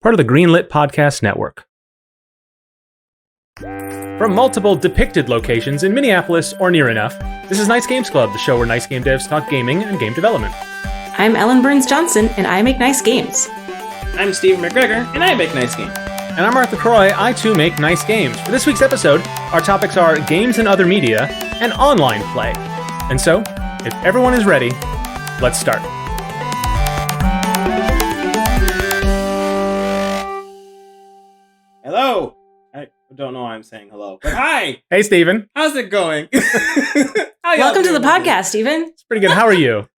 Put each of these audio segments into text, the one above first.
part of the Greenlit Podcast Network. From multiple depicted locations in Minneapolis or near enough, this is Nice Games Club, the show where nice game devs talk gaming and game development. I'm Ellen Burns-Johnson, and I make nice games. I'm Stephen McGregor, and I make nice games. And I'm Arthur Croy, I too make nice games. For this week's episode, our topics are games and other media and online play. And so, if everyone is ready, let's start. Hello. I don't know why I'm saying hello, but hi. Hey, Stephen. How's it going? Welcome to the podcast, Stephen. It's pretty good. How are you?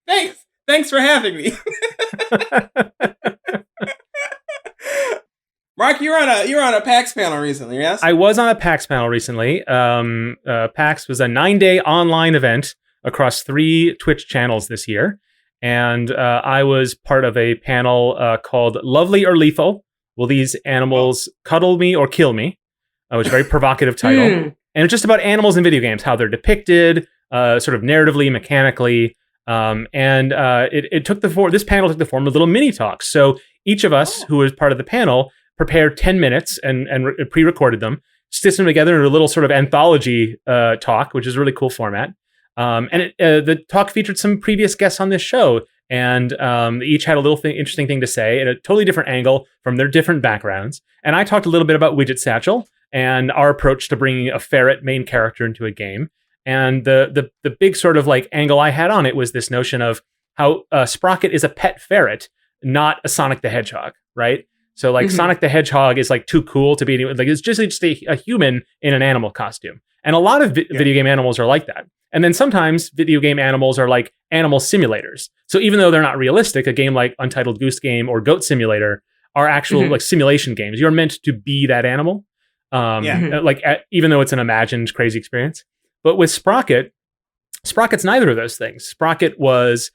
Thanks for having me. Mark, you were on a PAX panel recently, yes? I was on a PAX panel recently. PAX was a 9-day online event across 3 Twitch channels this year. And I was part of a panel called Lovely or Lethal? Will These Animals Cuddle Me or Kill Me? Which is a very provocative title. And it's just about animals in video games, how they're depicted, sort of narratively, mechanically. This panel took the form of little mini talks. So each of us who was part of the panel prepared 10 minutes and pre-recorded them, stitched them together in a little sort of anthology talk, which is a really cool format. The talk featured some previous guests on this show, and they each had a little interesting thing to say at a totally different angle from their different backgrounds. And I talked a little bit about Widget Satchel and our approach to bringing a ferret main character into a game. And the big sort of like angle I had on it was this notion of how Sprocket is a pet ferret, not a Sonic the Hedgehog, right? So like Sonic the Hedgehog is like too cool to be like, it's just a human in an animal costume. And a lot of video game animals are like that. And then sometimes video game animals are like animal simulators. So even though they're not realistic, a game like Untitled Goose Game or Goat Simulator are actual like simulation games. You're meant to be that animal. Even though it's an imagined crazy experience. But with Sprocket's neither of those things. Sprocket was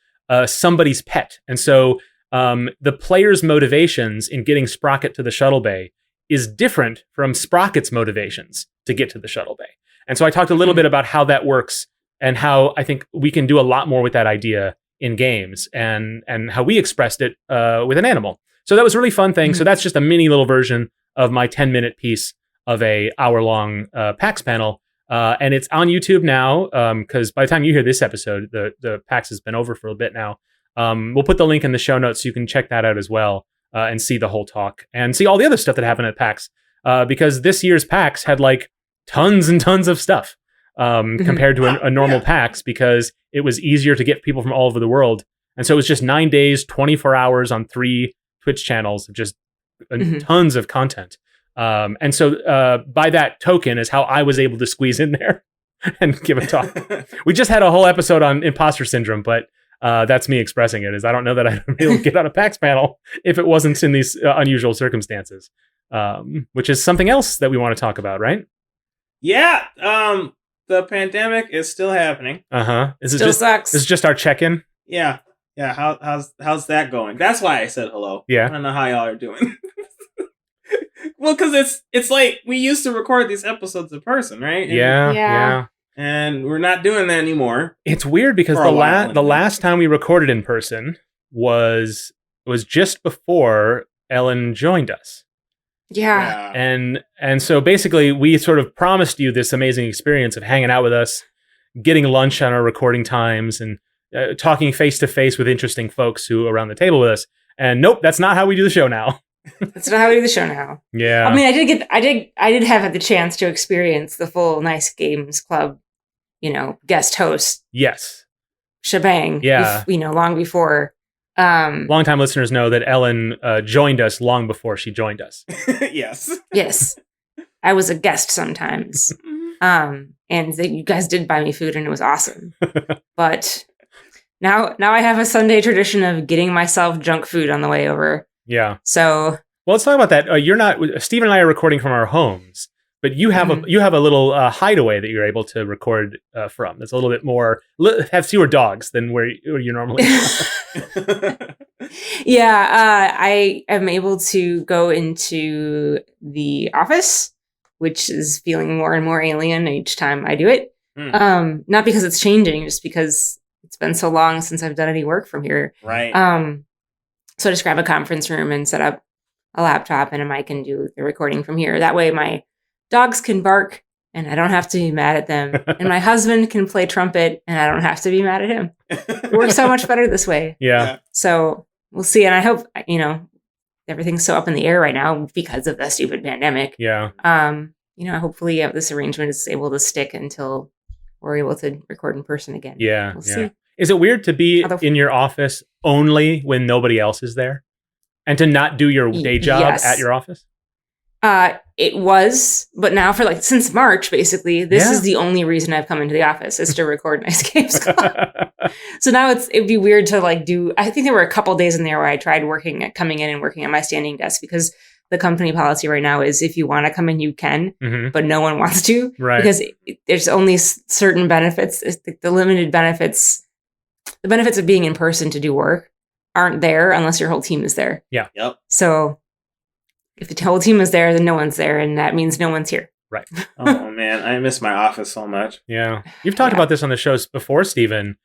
somebody's pet. And so the player's motivations in getting Sprocket to the shuttle bay is different from Sprocket's motivations to get to the shuttle bay. And so I talked a little bit about how that works and how I think we can do a lot more with that idea in games and how we expressed it with an animal. So that was a really fun thing. So that's just a mini little version of my 10-minute piece of a hour-long PAX panel. And it's on YouTube now because by the time you hear this episode, the PAX has been over for a bit now. We'll put the link in the show notes so you can check that out as well and see the whole talk and see all the other stuff that happened at PAX because this year's PAX had like tons and tons of stuff compared to a normal PAX because it was easier to get people from all over the world. And so it was just 9 days, 24 hours on 3 Twitch channels, just tons of content. And so by that token is how I was able to squeeze in there and give a talk. We just had a whole episode on imposter syndrome, but that's me expressing it. Is I don't know that I'd be able to get on a PAX panel if it wasn't in these unusual circumstances, which is something else that we want to talk about, right? Yeah. The pandemic is still happening. Still sucks. This is just our check-in. Yeah. How's that going? That's why I said hello. Yeah. I don't know how y'all are doing. Well, because it's like we used to record these episodes in person, right? Yeah. And we're not doing that anymore. It's weird because the last time we recorded in person was just before Ellen joined us. Yeah. And so basically we sort of promised you this amazing experience of hanging out with us, getting lunch on our recording times and talking face to face with interesting folks who are around the table with us. And nope, that's not how we do the show now. That's not how we do the show now. Yeah. I mean, I did have the chance to experience the full Nice Games Club, guest host. Yes. Shebang. Yeah. Long before. Longtime listeners know that Ellen joined us long before she joined us. Yes. Yes. I was a guest sometimes. And you guys did buy me food and it was awesome. But now I have a Sunday tradition of getting myself junk food on the way over. Yeah. So, well, let's talk about that. You're not. Steve and I are recording from our homes, but you have a little hideaway that you're able to record from. That's a little bit more have fewer dogs than where you normally are. Yeah, I am able to go into the office, which is feeling more and more alien each time I do it. Not because it's changing, just because it's been so long since I've done any work from here. Right. So I just grab a conference room and set up a laptop and a mic and do the recording from here. That way my dogs can bark and I don't have to be mad at them. And my husband can play trumpet and I don't have to be mad at him. It works so much better this way. Yeah. So we'll see. And I hope, everything's so up in the air right now because of the stupid pandemic. Yeah. Hopefully this arrangement is able to stick until we're able to record in person again. Yeah. We'll see. Is it weird to be in your office only when nobody else is there? And to not do your day job at your office? It was, but now since March, basically, this is the only reason I've come into the office is to record my Escapes Club. So now it'd be weird to I think there were a couple days in there where I tried coming in and working at my standing desk because the company policy right now is if you want to come in, you can, but no one wants to. Right. Because there's only certain benefits, the limited benefits, the benefits of being in person to do work aren't there unless your whole team is there. Yeah. Yep. So if the whole team is there, then no one's there, and that means no one's here. Right. Oh man, I miss my office so much. Yeah. You've talked about this on the shows before, Stephen,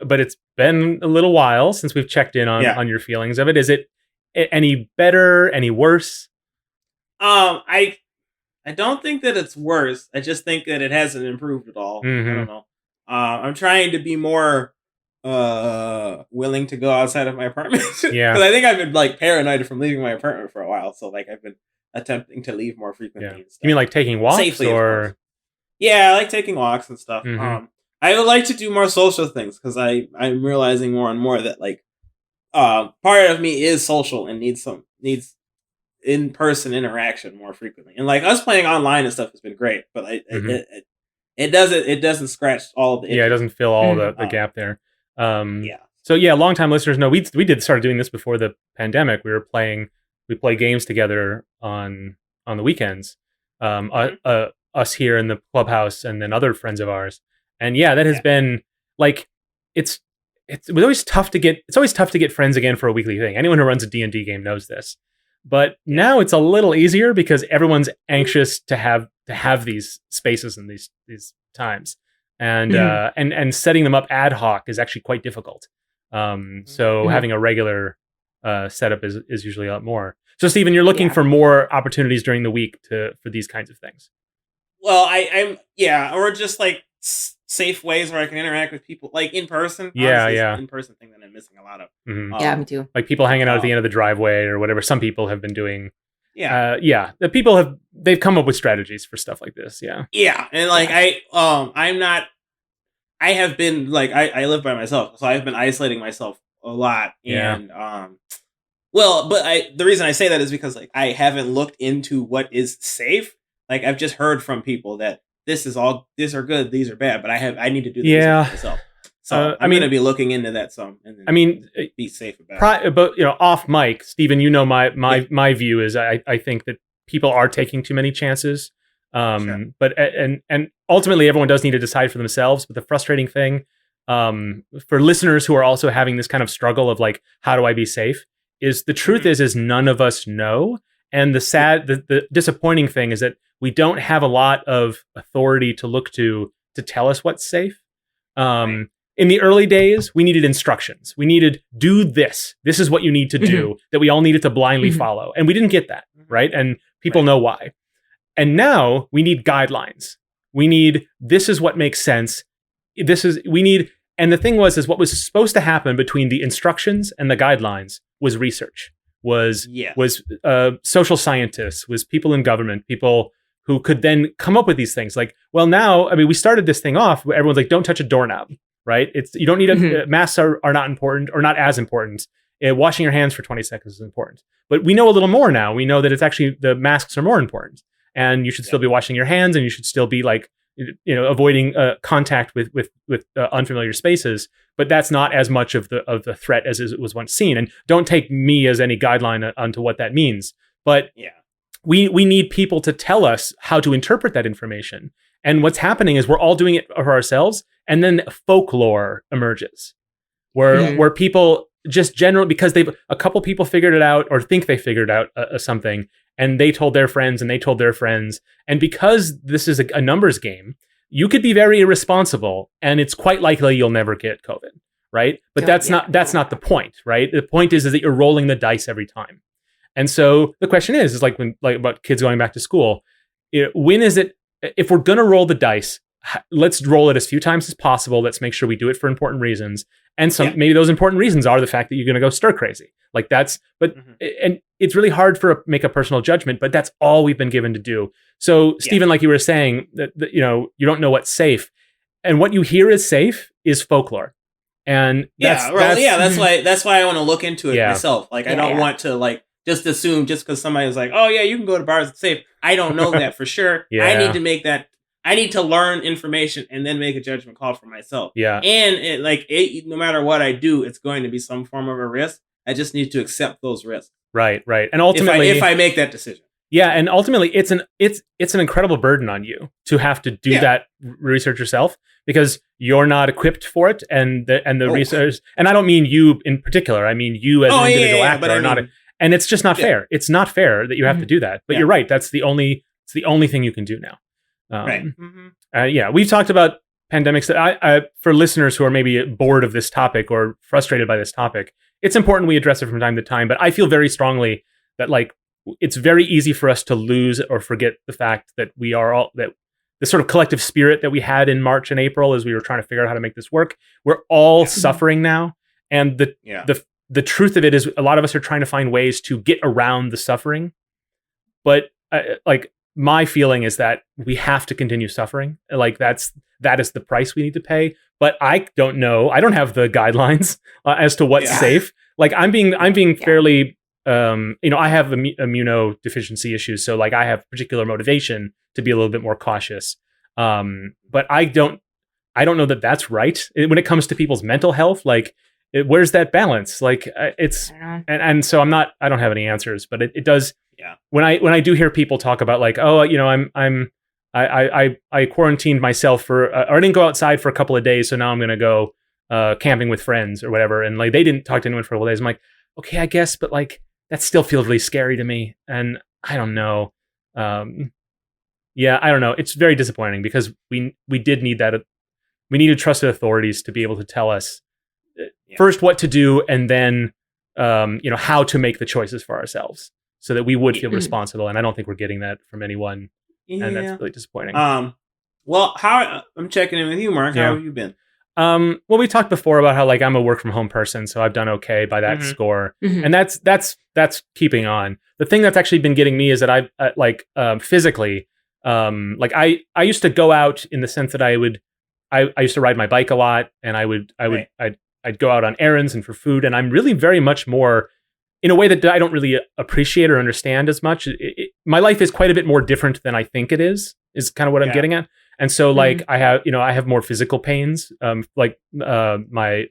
but it's been a little while since we've checked in on your feelings of it. Is it any better, any worse? I don't think that it's worse. I just think that it hasn't improved at all. Mm-hmm. I don't know. I'm trying to be more willing to go outside of my apartment. Yeah. Because I think I've been paranoid from leaving my apartment for a while. So I've been attempting to leave more frequently. Yeah. And stuff. You mean taking walks? Safely, or? Yeah, I like taking walks and stuff. Mm-hmm. I would like to do more social things because I'm realizing more and more that part of me is social and needs in-person interaction more frequently. And us playing online and stuff has been great, but it doesn't scratch all of the itches. Yeah, it doesn't fill all the gap there. Yeah. So longtime listeners know we started doing this before the pandemic. We play games together on the weekends. Us here in the clubhouse and then other friends of ours. And that has been it was always tough to get friends again for a weekly thing. Anyone who runs a D&D game knows this. But now it's a little easier because everyone's anxious to have these spaces and these times. And and setting them up ad hoc is actually quite difficult. So having a regular setup is usually a lot more. So Stephen, you're looking for more opportunities during the week for these kinds of things. Well, I'm or just safe ways where I can interact with people in person. Yeah, Honestly, yeah. It's an in-person thing that I'm missing a lot of. Me too. Like people hanging out at the end of the driveway or whatever. Some people have been doing. Yeah. The people they've come up with strategies for stuff like this. Yeah. Yeah, and I'm not. I have been I live by myself, so I've been isolating myself a lot, and the reason I say that is because I haven't looked into what is safe. I've just heard from people that these are good, these are bad, but I need to do this myself. So I'm going to be looking into that some. And then be safe about it. But off mic, Stephen, my view is I think that people are taking too many chances. Sure. But and ultimately everyone does need to decide for themselves. But the frustrating thing for listeners who are also having this kind of struggle of how do I be safe is the truth is none of us know. And the disappointing thing is that we don't have a lot of authority to look to tell us what's safe. In the early days, we needed instructions. We needed do this. This is what you need to do that we all needed to blindly follow. And we didn't get that, right? And people know why. And now we need guidelines. We need, this is what makes sense. And the thing is what was supposed to happen between the instructions and the guidelines was research, was social scientists, was people in government, people who could then come up with these things. Now, we started this thing off where everyone's don't touch a doorknob, right? You don't need masks are not important or not as important. Washing your hands for 20 seconds is important. But we know a little more now. We know that it's actually the masks are more important. And you should still be washing your hands, and you should still be avoiding contact with unfamiliar spaces. But that's not as much of the threat as it was once seen. And don't take me as any guideline onto what that means. But we need people to tell us how to interpret that information. And what's happening is we're all doing it for ourselves, and then folklore emerges, where people just generally, because a couple people figured it out or think they figured out something. And they told their friends and they told their friends. And because this is a numbers game, you could be very irresponsible and it's quite likely you'll never get COVID, right? But that's not the point, right? The point is that you're rolling the dice every time. And so the question is like about kids going back to school, when is it, if we're going to roll the dice, let's roll it as few times as possible. Let's make sure we do it for important reasons. And maybe those important reasons are the fact that you're going to go stir crazy. Like and it's really hard to make a personal judgment, but that's all we've been given to do. So Stephen, like you were saying, that you don't know what's safe, and what you hear is safe is folklore. And that's why I want to look into it myself. Like, I don't want to like just assume just because somebody's like, oh yeah, you can go to bars, it's safe. I don't know that for sure. I need to learn information and then make a judgment call for myself. Yeah. And no matter what I do, it's going to be some form of a risk. I just need to accept those risks. Right. And ultimately, if I make that decision. Yeah, and ultimately, it's an incredible burden on you to have to do that research yourself, because you're not equipped for it, and the research. And I don't mean you in particular. I mean you as an individual actor are not. And it's just not fair. It's not fair that you have to do that. But you're right. It's the only thing you can do now. Right. We've talked about pandemics. That for listeners who are maybe bored of this topic or frustrated by this topic, it's important we address it from time to time. But I feel very strongly that it's very easy for us to lose or forget the fact that we are all that the sort of collective spirit that we had in March and April as we were trying to figure out how to make this work. We're all suffering now, and the truth of it is a lot of us are trying to find ways to get around the suffering. But my feeling is that we have to continue suffering. That is the price we need to pay. But I don't know. I don't have the guidelines as to what's safe. Like I'm being fairly, I have immunodeficiency issues. So I have particular motivation to be a little bit more cautious. But I don't know that that's right when it comes to people's mental health. Where's that balance? And so I don't have any answers, but it does. Yeah. When I do hear people talk about I quarantined myself or I didn't go outside for a couple of days, so now I'm going to go camping with friends or whatever, and they didn't talk to anyone for a couple of days. I'm like, okay, I guess, but that still feels really scary to me, and I don't know. I don't know. It's very disappointing because we did need that. We needed trusted authorities to be able to tell us first what to do, and then how to make the choices for ourselves, so that we would feel responsible. And I don't think we're getting that from anyone. And that's really disappointing. Well, I'm checking in with you, Mark. How have you been? Well, we talked before about how I'm a work from home person, so I've done okay by that score. And that's keeping on. The thing that's actually been getting me is that I've physically, I used to go out in the sense that I used to ride my bike a lot, and I'd go out on errands and for food, and I'm really very much more in a way that I don't really appreciate or understand as much. My life is quite a bit more different than I think it is kind of what I'm getting at. And so I have more physical pains, my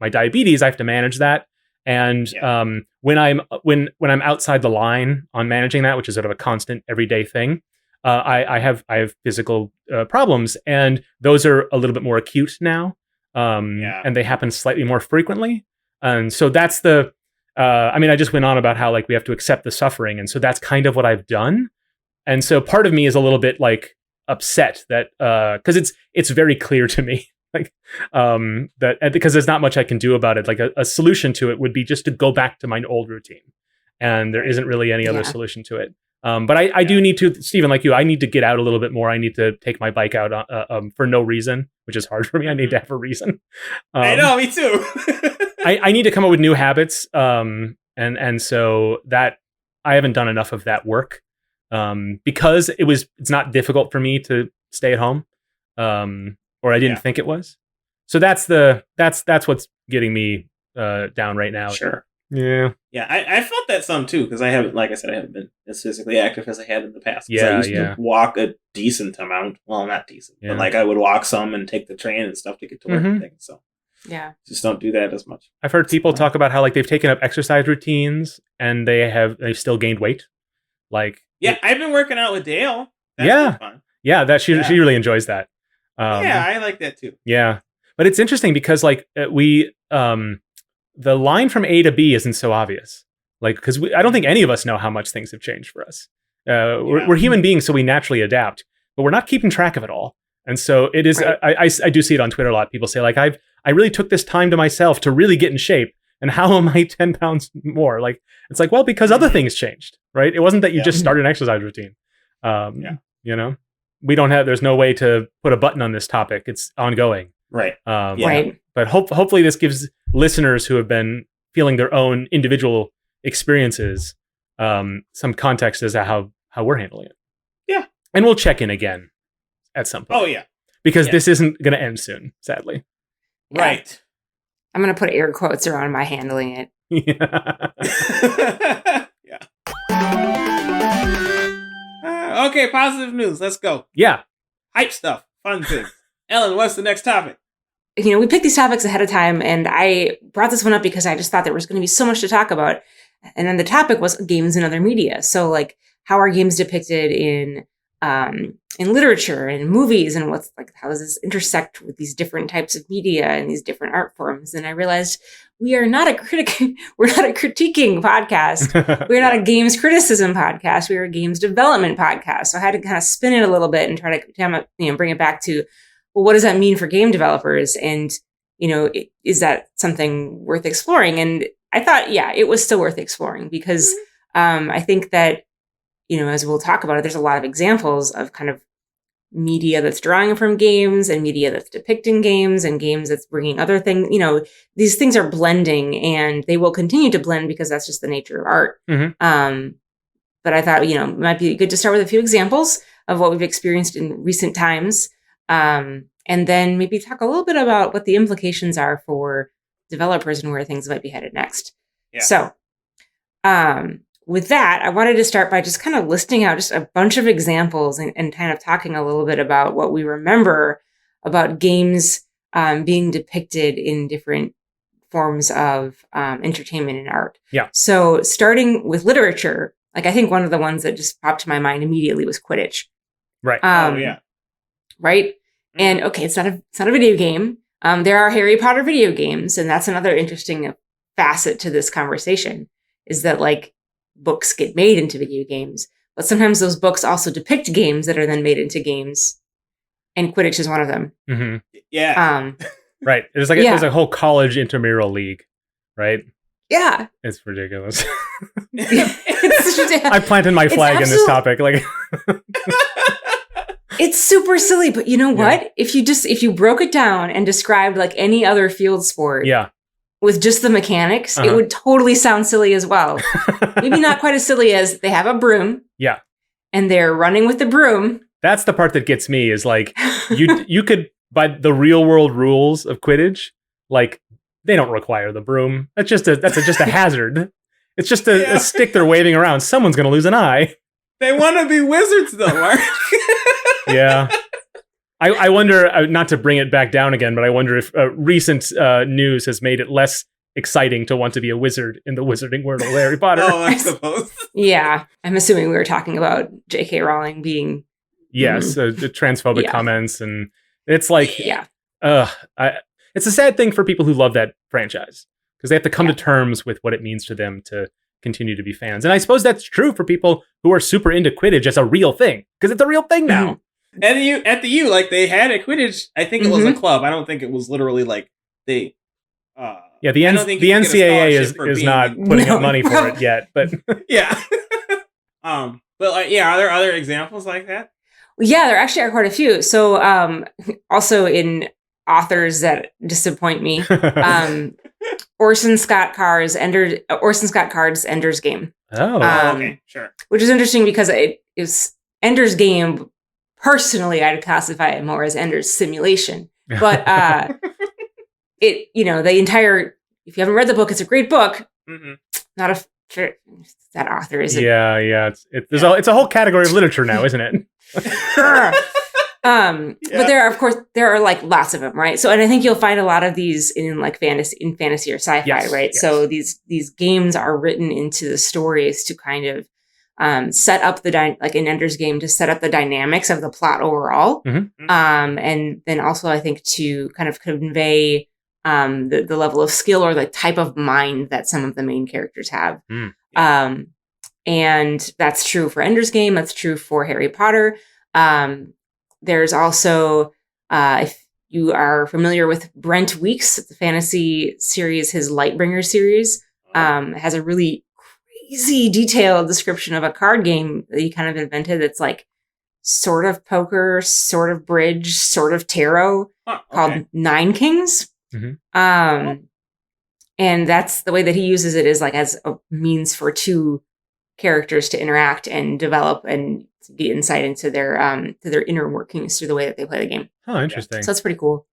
diabetes, I have to manage that. And when I'm outside the line on managing that, which is sort of a constant everyday thing, I have physical problems, and those are a little bit more acute now. And they happen slightly more frequently. And so that's I just went on about how we have to accept the suffering. And so that's kind of what I've done. And so part of me is a little bit upset that, cause it's very clear to me, that because there's not much I can do about it. A solution to it would be just to go back to my old routine. And there isn't really any other solution to it. But I do need to, Stephen, like you, I need to get out a little bit more. I need to take my bike out for no reason, which is hard for me. I need to have a reason. I know, me too. I need to come up with new habits. And so that I haven't done enough of that work because it's not difficult for me to stay at home, or I didn't think it was. So that's what's getting me down right now. Sure. Yeah. Yeah, I felt that some too, because I haven't been as physically active as I had in the past. Yeah, I used to walk a decent amount. Well, not decent, but I would walk some and take the train and stuff to get to work and things. So just don't do that as much. I've heard people talk about how they've taken up exercise routines and they've still gained weight. I've been working out with Dale. That's been fun. Yeah, she really enjoys that. I like that too. Yeah, but it's interesting because the line from A to B isn't so obvious. Because I don't think any of us know how much things have changed for us. We're human beings, so we naturally adapt, but we're not keeping track of it all. And so it is. Right. I do see it on Twitter a lot. People say I really took this time to myself to really get in shape, And how am I 10 pounds more? Like, it's like, well, because other things changed, right? It wasn't that you just started an exercise routine. You know, there's no way to put a button on this topic. It's ongoing. Right. Right. But hopefully this gives listeners who have been feeling their own individual experiences some context as to how we're handling it. Yeah. And we'll check in again at some point. Oh, yeah. Because this isn't going to end soon, sadly. Yeah. Right. I'm going to put air quotes around my handling it. Yeah. Okay, positive news. Let's go. Yeah. Hype stuff. Fun things. Ellen, what's the next topic? We picked these topics ahead of time, and I brought this one up because I just thought there was going to be so much to talk about. And then the topic was games and other media. So, like, how are games depicted in literature and movies, and how does this intersect with these different types of media and these different art forms? And I realized we are not we're not a critiquing podcast. We're not a games criticism podcast. We're a games development podcast. So I had to kind of spin it a little bit and try to bring it back to, well, what does that mean for game developers? And, is that something worth exploring? And I thought, yeah, it was still worth exploring because I think that, as we'll talk about it, there's a lot of examples of kind of media that's drawing from games and media that's depicting games and games that's bringing other things. These things are blending and they will continue to blend because that's just the nature of art. Mm-hmm. But I thought, it might be good to start with a few examples of what we've experienced in recent times. And then maybe talk a little bit about what the implications are for developers and where things might be headed next. Yeah. So, with that, I wanted to start by just kind of listing out just a bunch of examples and kind of talking a little bit about what we remember about games being depicted in different forms of entertainment and art. Yeah. So starting with literature, like I think one of the ones that just popped to my mind immediately was Quidditch. Right. Right. And okay, it's not a video game. There are Harry Potter video games, and that's another interesting facet to this conversation. Is that like books get made into video games, but sometimes those books also depict games that are then made into games, and Quidditch is one of them. Mm-hmm. Yeah. Right. There's there's a whole college intramural league, right? Yeah. It's ridiculous. It's I planted my flag in this topic. Like. It's super silly, but you know what? If you broke it down and described like any other field sport with just the mechanics, it would totally sound silly as well. Maybe not quite as silly as they have a broom. Yeah. And they're running with the broom. That's the part that gets me is like you could, by the real world rules of Quidditch, like they don't require the broom. That's just a hazard. It's just a stick they're waving around. Someone's going to lose an eye. They want to be wizards though, Mark. Yeah. I wonder, not to bring it back down again, but I wonder if recent news has made it less exciting to want to be a wizard in the wizarding world of Harry Potter. Oh, I suppose. Yeah. I'm assuming we were talking about J.K. Rowling being... Yes, the transphobic comments. And it's like... Yeah. It's a sad thing for people who love that franchise because they have to come to terms with what it means to them to continue to be fans. And I suppose that's true for people who are super into Quidditch as a real thing because it's a real thing now. Mm-hmm. At the U, like they had a Quidditch. I think it was a club. I don't think it was literally like they. The NCAA is not putting up money for it yet, but yeah. But like, are there other examples like that? Yeah, there actually are quite a few. So, also in authors that disappoint me, Orson Scott Card's Ender's Game. Oh, okay, sure. Which is interesting because it is Ender's Game. Personally, I'd classify it more as Ender's Simulation. But it, the entire, if you haven't read the book, it's a great book. Mm-hmm. Not a that author isn't. Yeah. It's a whole category of literature now, isn't it? But there are like lots of them, right? So, and I think you'll find a lot of these in like fantasy or sci-fi, right? Yes. So these games are written into the stories to kind of set up like in Ender's Game to set up the dynamics of the plot overall. Mm-hmm. And then also I think to kind of convey the level of skill or the type of mind that some of the main characters have. And that's true for Ender's Game. That's true for Harry Potter. There's also, if you are familiar with Brent Weeks, the fantasy series, his Lightbringer series, has a really crazy detailed description of a card game that he kind of invented that's like sort of poker, sort of bridge, sort of tarot, called Nine Kings. And that's the way that he uses it, is like as a means for two characters to interact and develop and get insight into their inner workings through the way that they play the game. Oh, interesting. So that's pretty cool.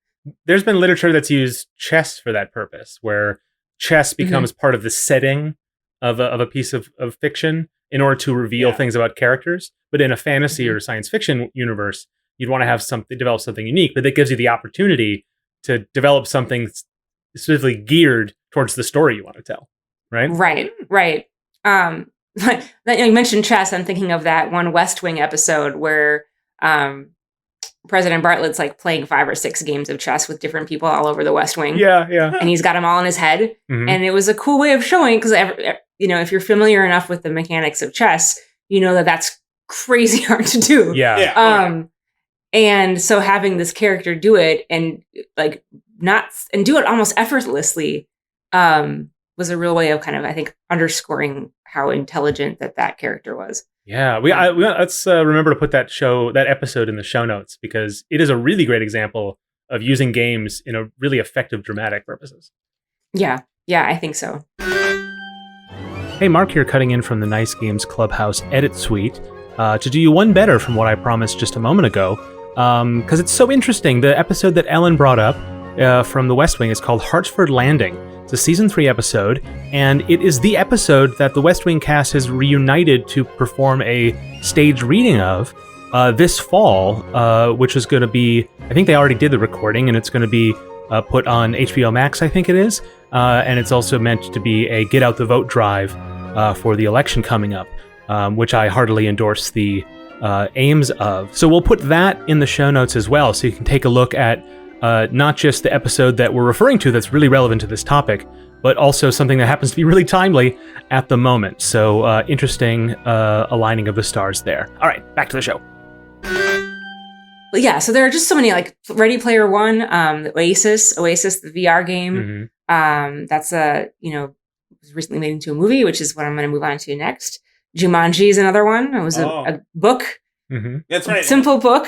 There's been literature that's used chess for that purpose, where chess becomes part of the setting of a piece of fiction in order to reveal things about characters. But in a fantasy or science fiction universe, you'd want to have develop something unique, but that gives you the opportunity to develop something specifically geared towards the story you want to tell. Right. You mentioned chess. I'm thinking of that one West Wing episode where President Bartlett's like playing 5 or 6 games of chess with different people all over the West Wing. Yeah. And he's got them all in his head. And it was a cool way of showing, because if you're familiar enough with the mechanics of chess, you know that that's crazy hard to do. And so having this character do it and do it almost effortlessly was a real way of kind of, I think, underscoring how intelligent that character was. Yeah, let's remember to put that episode in the show notes, because it is a really great example of using games in a really effective dramatic purposes. Yeah, I think so. Hey, Mark here, cutting in from the Nice Games Clubhouse Edit Suite to do you one better from what I promised just a moment ago, because it's so interesting. The episode that Ellen brought up from the West Wing is called Hartford Landing. It's a season 3 episode, and it is the episode that the West Wing cast has reunited to perform a stage reading of this fall, which is going to be, I think they already did the recording, and it's going to be put on HBO Max, I think it is, and it's also meant to be a get out the vote drive for the election coming up, which I heartily endorse the aims of. So we'll put that in the show notes as well, so you can take a look at not just the episode that we're referring to that's really relevant to this topic, but also something that happens to be really timely at the moment. So interesting aligning of the stars there. All right, back to the show. Yeah, so there are just so many, like Ready Player One, the Oasis, the VR game. That's was recently made into a movie, which is what I'm going to move on to next. Jumanji is another one. It was a book. That's right. Simple book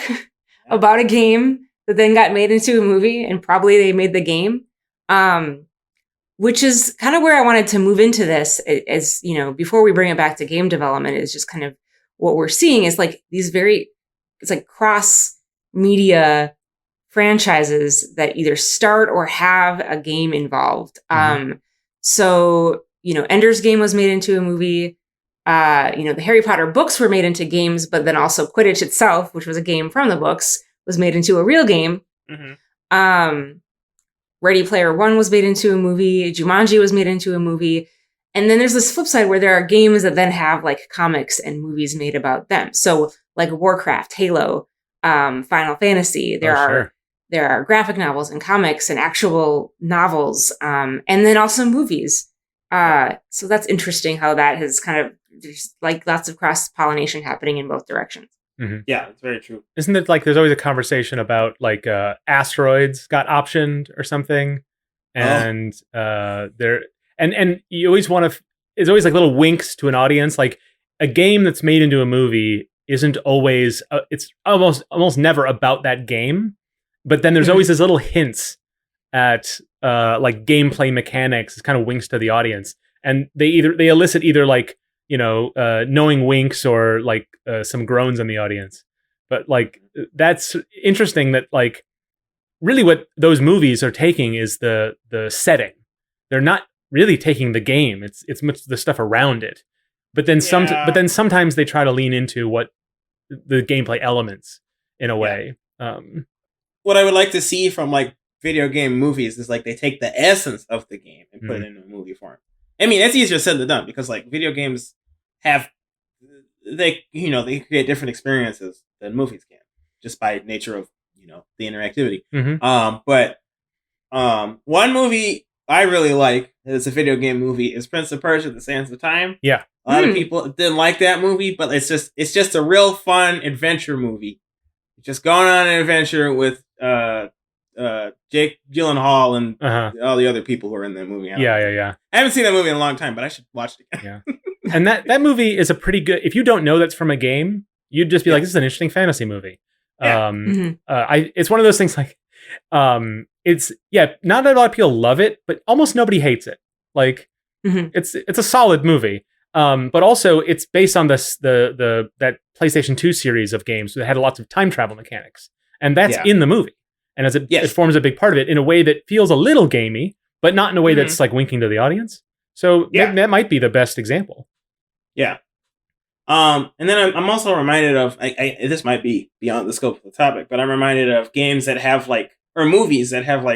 about a game that then got made into a movie, and probably they made the game, which is kind of where I wanted to move into this. As before we bring it back to game development, is just kind of what we're seeing is like these it's like cross media franchises that either start or have a game involved. So Ender's Game was made into a movie. The Harry Potter books were made into games, but then also Quidditch itself, which was a game from the books, was made into a real game. Ready Player One was made into a movie. Jumanji was made into a movie. And then there's this flip side where there are games that then have like comics and movies made about them. So like Warcraft, Halo, Final Fantasy. There are graphic novels and comics and actual novels, and then also movies. So that's interesting how that has kind of, there's like lots of cross-pollination happening in both directions. Yeah, it's very true. Isn't it like there's always a conversation about like asteroids got optioned or something, and and you always want to. It's always like little winks to an audience. Like a game that's made into a movie isn't always. It's almost never about that game, but then there's always these little hints at like gameplay mechanics. It's kind of winks to the audience, and they elicit either like knowing winks or like some groans in the audience. But like that's interesting that like really what those movies are taking is the setting. They're not really taking the game. It's much the stuff around it. But then sometimes they try to lean into what the gameplay elements in a way. What I would like to see from like video game movies is like they take the essence of the game and put it into a movie form. I mean, it's easier said than done because like video games they create different experiences than movies can just by nature of the interactivity. But one movie I really like that's a video game movie is Prince of Persia: The Sands of Time. Yeah, a lot of people didn't like that movie, but it's just a real fun adventure movie. Just going on an adventure with Jake Gyllenhaal and Uh-huh. all the other people who are in that movie. Yeah. I haven't seen that movie in a long time, but I should watch it again. Yeah. And that movie is a pretty good. If you don't know that's from a game, you'd just be like, "This is an interesting fantasy movie." Yeah. It's one of those things like, it's not a lot of people love it, but almost nobody hates it. Like, it's a solid movie. But also it's based on that PlayStation 2 series of games that had lots of time travel mechanics, and that's in the movie. And as it forms a big part of it in a way that feels a little gamey, but not in a way that's like winking to the audience. So that might be the best example. Yeah. And then I'm also reminded of, this might be beyond the scope of the topic, but I'm reminded of games that have or movies that have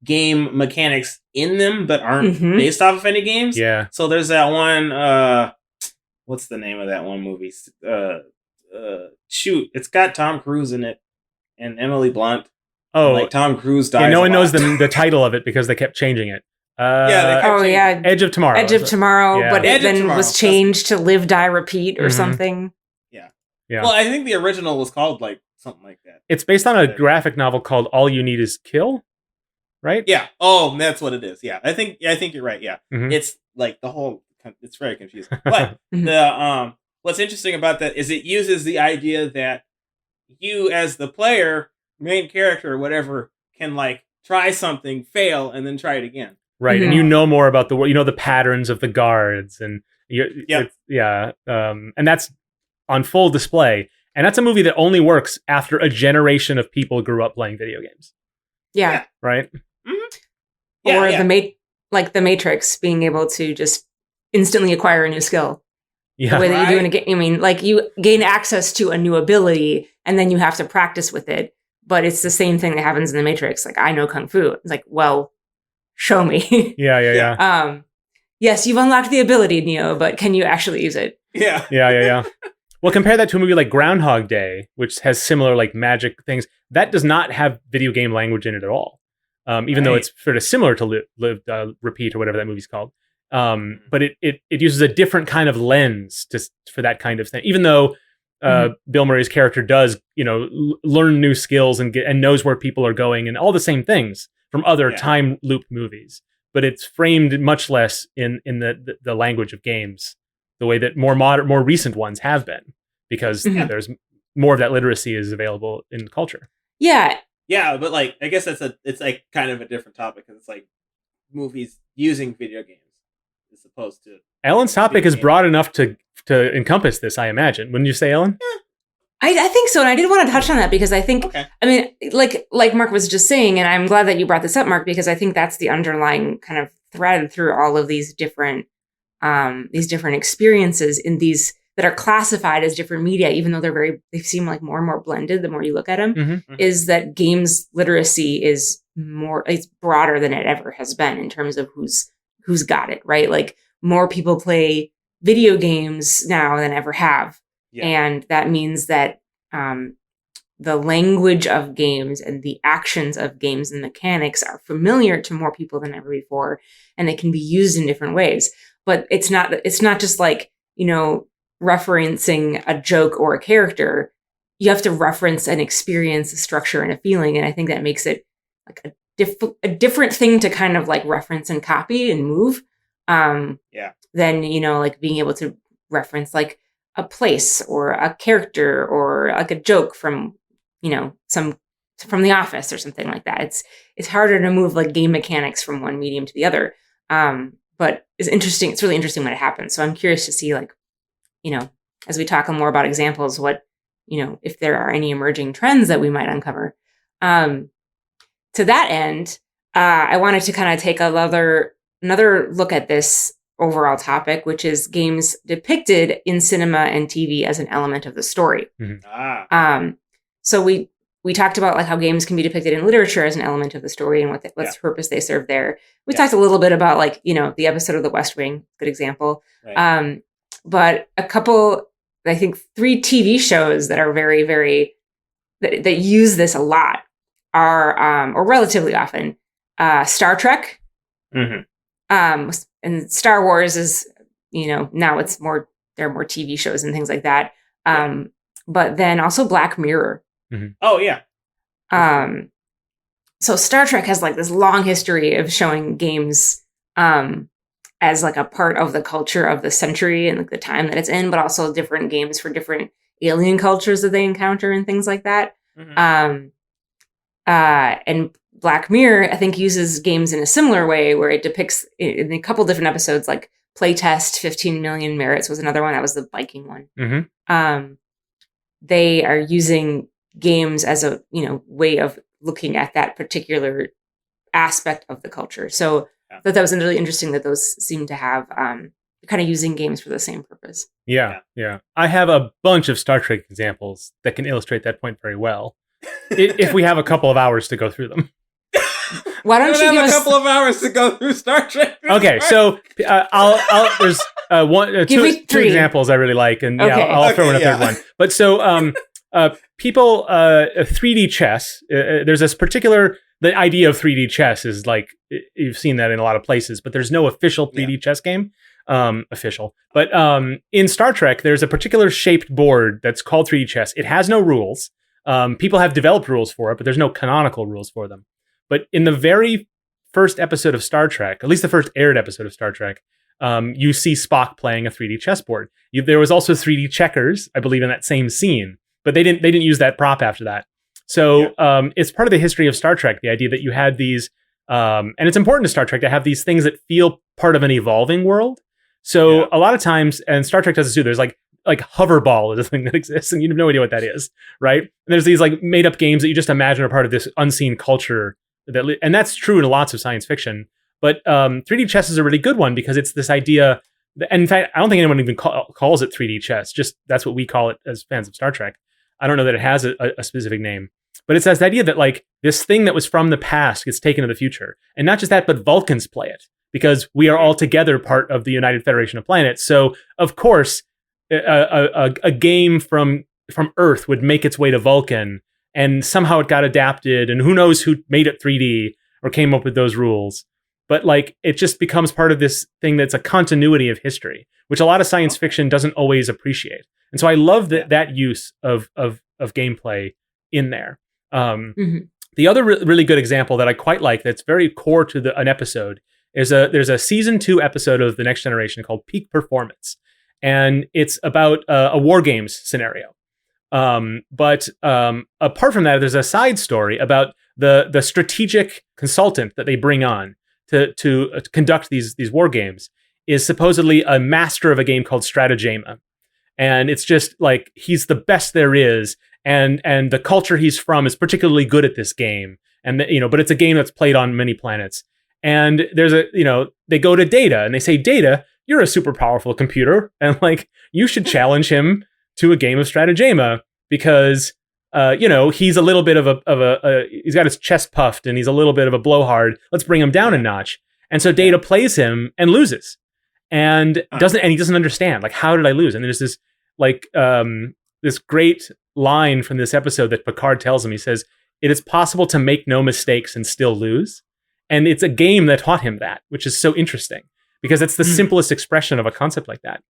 game mechanics in them that aren't based off of any games. Yeah. So there's that one, what's the name of that one movie? Shoot, it's got Tom Cruise in it and Emily Blunt. Oh, and, Tom Cruise dies. Yeah, no one a lot. knows the title of it because they kept changing it. Edge of Tomorrow. Edge of Tomorrow, but it then was changed to Live, Die, Repeat or something. Yeah. Well, I think the original was called something like that. It's based on a graphic novel called All You Need Is Kill, right? Yeah. Oh, that's what it is. Yeah. I think you're right. Yeah. It's the whole. It's very confusing. But the what's interesting about that is it uses the idea that you as the player, main character, or whatever, can try something, fail, and then try it again. Right, and you know more about the world. You know the patterns of the guards, and and that's on full display. And that's a movie that only works after a generation of people grew up playing video games. Yeah. Right. Or the Matrix, being able to just instantly acquire a new skill. Yeah. The way that you do in a game. I mean, you gain access to a new ability, and then you have to practice with it. But it's the same thing that happens in the Matrix. I know Kung Fu. It's well, show me. Yeah. Yes, you've unlocked the ability, Neo, but can you actually use it? Yeah. Well, compare that to a movie like Groundhog Day, which has similar magic things. That does not have video game language in it at all. Even though it's sort of similar to Live, Repeat, or whatever that movie's called. But it uses a different kind of lens for that kind of thing. Even though Bill Murray's character does, learn new skills and knows where people are going and all the same things from other time loop movies, but it's framed much less in the language of games, the way that more recent ones have been, because there's more of that literacy is available in culture. Yeah. Yeah, but I guess it's kind of a different topic, because it's movies using video games as opposed to. Ellen's topic is broad enough to encompass this, I imagine. Wouldn't you say, Ellen? I think so. And I did want to touch on that because I think, I mean, like Mark was just saying, and I'm glad that you brought this up, Mark, because I think that's the underlying kind of thread through all of these different experiences in these that are classified as different media, even though they seem more and more blended the more you look at them, is that games literacy is it's broader than it ever has been in terms of who's got it, right? More people play video games now than ever have. Yeah. And that means that the language of games and the actions of games and mechanics are familiar to more people than ever before, and they can be used in different ways. But it's not just referencing a joke or a character. You have to reference an experience, a structure, and a feeling. And I think that makes it a different thing to kind of reference and copy and move. Than, being able to reference a place or a character or a joke from, from The Office or something like that. It's harder to move game mechanics from one medium to the other. But it's interesting. It's really interesting when it happens. So I'm curious to see as we talk more about examples, what, if there are any emerging trends that we might uncover. To that end, I wanted to kind of take another look at this overall topic, which is games depicted in cinema and TV as an element of the story. So we talked about how games can be depicted in literature as an element of the story and what purpose they serve there. We talked a little bit about the episode of The West Wing, good example. Right. But a couple, I think 3 TV shows that are very, very, that use this a lot are, or relatively often, Star Trek. And Star Wars is, now it's more, there are more TV shows and things like that. But then also Black Mirror. Oh yeah. so Star Trek has like this long history of showing games as like a part of the culture of the century and like the time that it's in, but also different games for different alien cultures that they encounter and things like that. Mm-hmm. And Black Mirror, I think, uses games in a similar way where it depicts in a couple different episodes, like Playtest 15 Million Merits was another one. That was the Viking one. Mm-hmm. They are using games as a, way of looking at that particular aspect of the culture. So I thought that was really interesting that those seem to have kind of using games for the same purpose. Yeah. I have a bunch of Star Trek examples that can illustrate that point very well. If we have a couple of hours to go through them. Why don't you have a couple of hours to go through Star Trek? Okay, so there's two examples I really like, and I'll throw in a third one. But so people 3D chess. There's this particular the idea of 3D chess is like you've seen that in a lot of places, but there's no official 3D chess game. But in Star Trek, there's a particular shaped board that's called 3D chess. It has no rules. People have developed rules for it, but there's no canonical rules for them. But in the very first episode of Star Trek, at least the first aired episode of Star Trek, you see Spock playing a 3D chessboard. There was also 3D checkers, I believe, in that same scene, but they didn't use that prop after that. So it's part of the history of Star Trek, the idea that you had these, and it's important to Star Trek to have these things that feel part of an evolving world. So a lot of times, and Star Trek does this too, there's like Hoverball is a thing that exists, and you have no idea what that is, right? And there's these like made up games that you just imagine are part of this unseen culture. And that's true in lots of science fiction. But 3D chess is a really good one because it's this idea. And in fact, I don't think anyone even calls it 3D chess. Just that's what we call it as fans of Star Trek. I don't know that it has a specific name. But it's this idea that like this thing that was from the past gets taken to the future. And not just that, but Vulcans play it because we are all together part of the United Federation of Planets. So, of course, a game from Earth would make its way to Vulcan. And somehow it got adapted, and who knows who made it 3D or came up with those rules. But like, it just becomes part of this thing that's a continuity of history, which a lot of science fiction doesn't always appreciate. And so I love that use of gameplay in there. The other really good example that I quite like that's very core to an episode is there's a season 2 episode of The Next Generation called Peak Performance. And it's about a war games scenario. But apart from that, there's a side story about the strategic consultant that they bring on to conduct these war games is supposedly a master of a game called Stratagema. And it's just like he's the best there is, and the culture he's from is particularly good at this game. And but it's a game that's played on many planets. And there's they go to Data and they say, Data, you're a super powerful computer, and like you should challenge him to a game of Stratagema because he's a little bit of a he's got his chest puffed and he's a little bit of a blowhard. Let's bring him down a notch. And so Data plays him and loses, and he doesn't understand, like, how did I lose? And there's this like this great line from this episode that Picard tells him. He says, "It is possible to make no mistakes and still lose." And it's a game that taught him that, which is so interesting because it's the simplest expression of a concept like that.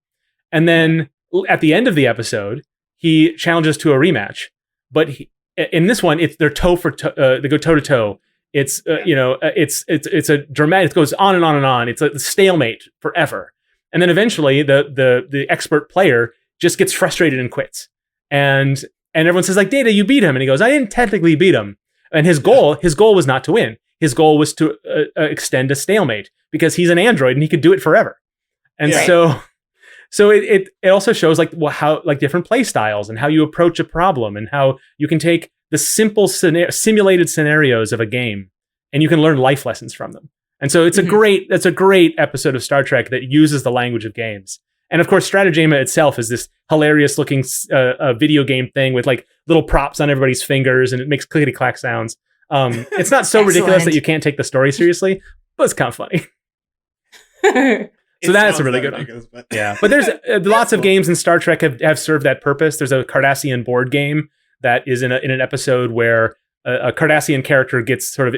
And then at the end of the episode, he challenges to a rematch, but in this one, they're toe for toe. They go toe to toe. It's it's a dramatic. It goes on and on and on. It's a stalemate forever, and then eventually the expert player just gets frustrated and quits. And everyone says, like, Data, you beat him, and he goes, I didn't technically beat him. And his goal was not to win. His goal was to extend a stalemate because he's an android and he could do it forever. And so it also shows like how like different play styles and how you approach a problem and how you can take the simple simulated scenarios of a game and you can learn life lessons from them. And so it's a great episode of Star Trek that uses the language of games. And of course, Stratagema itself is this hilarious looking video game thing with like little props on everybody's fingers and it makes clickety clack sounds. It's not so ridiculous that you can't take the story seriously, but it's kind of funny. So that's a really good one. Yeah, but there's lots of games in Star Trek have served that purpose. There's a Cardassian board game that is in an episode where a Cardassian character gets sort of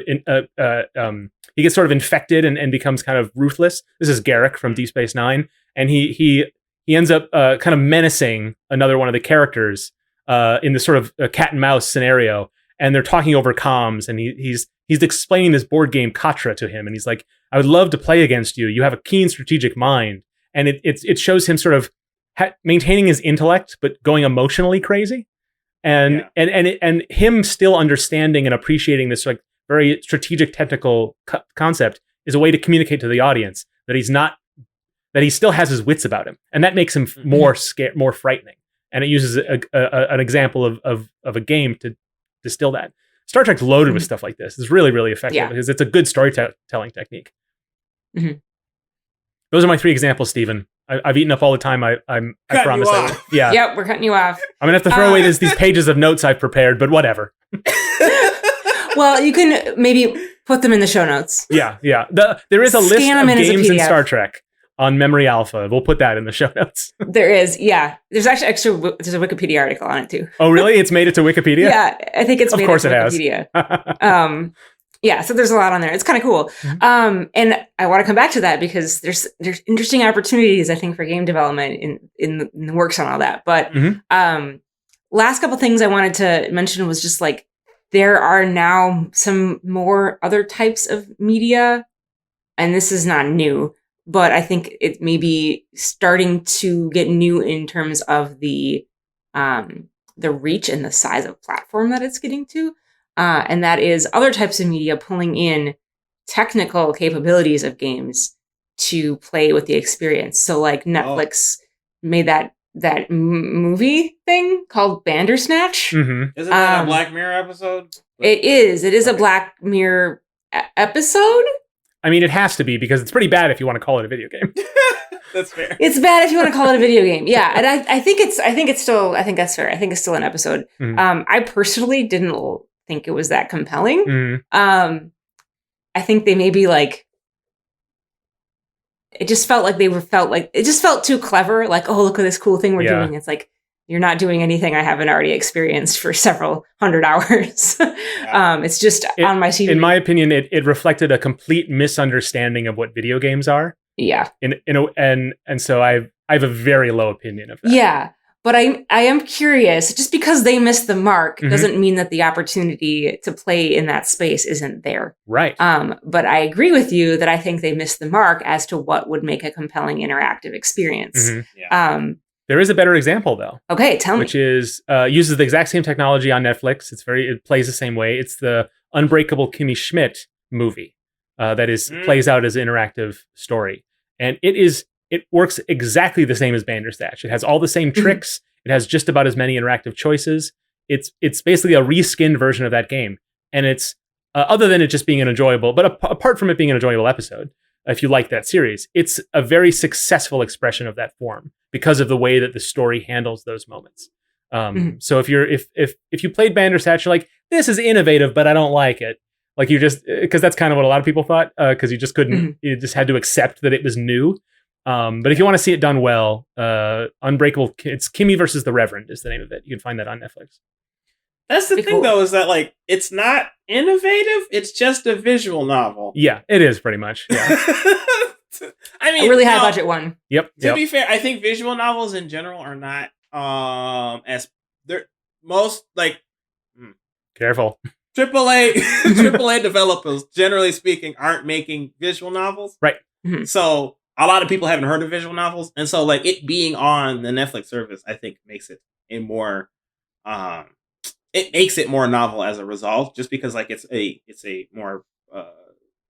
infected and becomes kind of ruthless. This is Garrick from Deep Space Nine, and he ends up kind of menacing another one of the characters in this sort of cat and mouse scenario. and they're talking over comms, and he's explaining this board game Katra to him, and he's like, I would love to play against you. You have a keen strategic mind. And it shows him sort of maintaining his intellect, but going emotionally crazy. And him still understanding and appreciating this like very strategic technical concept is a way to communicate to the audience that he still has his wits about him. And that makes him more frightening. And it uses an example of a game to distill that. Star Trek's loaded with stuff like this. It's really, really effective because it's a good storytelling technique. Mm-hmm. Those are my 3 examples, Stephen. I've eaten up all the time. I promise. Yeah. Yep, we're cutting you off. I'm gonna have to throw away these pages of notes I've prepared, but whatever. Well, you can maybe put them in the show notes. Yeah. There is a list of games in Star Trek on Memory Alpha. We'll put that in the show notes. There is, yeah. There's actually there's a Wikipedia article on it too. Oh, really? It's made it to Wikipedia? Yeah, I think it's made it to Wikipedia. Has. Yeah, so there's a lot on there. It's kind of cool. Mm-hmm. And I want to come back to that because there's interesting opportunities, I think, for game development in the works on all that. But last couple things I wanted to mention was just like there are now some more other types of media, and this is not new, but I think it may be starting to get new in terms of the reach and the size of platform that it's getting to. And that is other types of media pulling in technical capabilities of games to play with the experience. So like Netflix made that movie thing called Bandersnatch. Mm-hmm. Isn't that a Black Mirror episode? It is. It is a Black Mirror episode. I mean, it has to be because it's pretty bad if you want to call it a video game. That's fair. It's bad if you want to call it a video game. Yeah. And I think that's fair. I think it's still an episode. Mm-hmm. I personally didn't think it was that compelling. Mm. I think they maybe like it just felt too clever. Like, oh, look at this cool thing we're doing. It's like you're not doing anything I haven't already experienced for several hundred hours. It's just on my CV. In my opinion, it reflected a complete misunderstanding of what video games are. Yeah. And so I have a very low opinion of that. Yeah. But I am curious, just because they missed the mark doesn't mean that the opportunity to play in that space isn't there. Right. But I agree with you that I think they missed the mark as to what would make a compelling interactive experience. Mm-hmm. Yeah. There is a better example, though. Okay, tell me. Which is uses the exact same technology on Netflix. It plays the same way. It's the Unbreakable Kimmy Schmidt movie that plays out as an interactive story, and it works exactly the same as Bandersnatch. It has all the same tricks. It has just about as many interactive choices. It's basically a reskinned version of that game. And it's, other than it just being an enjoyable, but apart from it being an enjoyable episode, if you like that series, it's a very successful expression of that form because of the way that the story handles those moments. So if you played Bandersnatch, you're like, this is innovative, but I don't like it. Like you just, because that's kind of what a lot of people thought, because you just couldn't, you just had to accept that it was new. But if you want to see it done well, Unbreakable, it's Kimi versus the Reverend is the name of it. You can find that on Netflix. That's the thing, though, is that like it's not innovative. It's just a visual novel. Yeah, it is pretty much. Yeah. I mean, a really high budget one. Yep. To be fair, I think visual novels in general are not as they're most like careful. AAA developers, generally speaking, aren't making visual novels. Right. Mm-hmm. So a lot of people haven't heard of visual novels, and so like it being on the Netflix service, I think makes it a more it makes it more novel as a result, just because like it's a more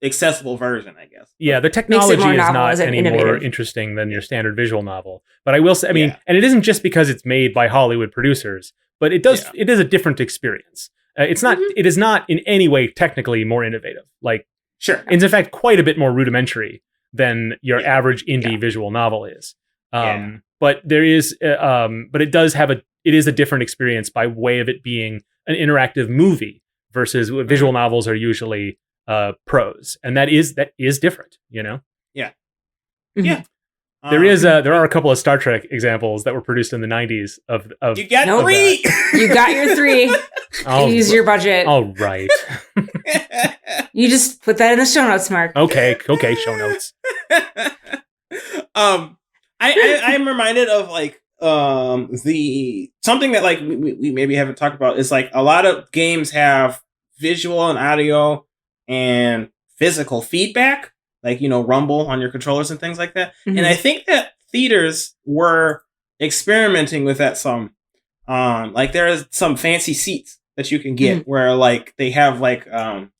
accessible version, I guess. Yeah, the technology is not any more interesting than your standard visual novel. But I will say, I mean, and it isn't just because it's made by Hollywood producers, but it is a different experience. It's not. It is not in any way technically more innovative. Like, sure, it's in fact quite a bit more rudimentary than your average indie visual novel is. But there is, but it does have it is a different experience by way of it being an interactive movie versus what visual novels are usually prose, and that is different. You know. Yeah. Mm-hmm. Yeah. There are a couple of Star Trek examples that were produced in the 90s of you got 3. You got your 3. Use your budget. All right. You just put that in the show notes, Mark. Okay, show notes. I'm reminded of like the something that like we maybe haven't talked about is like a lot of games have visual and audio and physical feedback, like, you know, rumble on your controllers and things like that. Mhm. And I think that theaters were experimenting with that some. Like there is some fancy seats that you can get where like they have like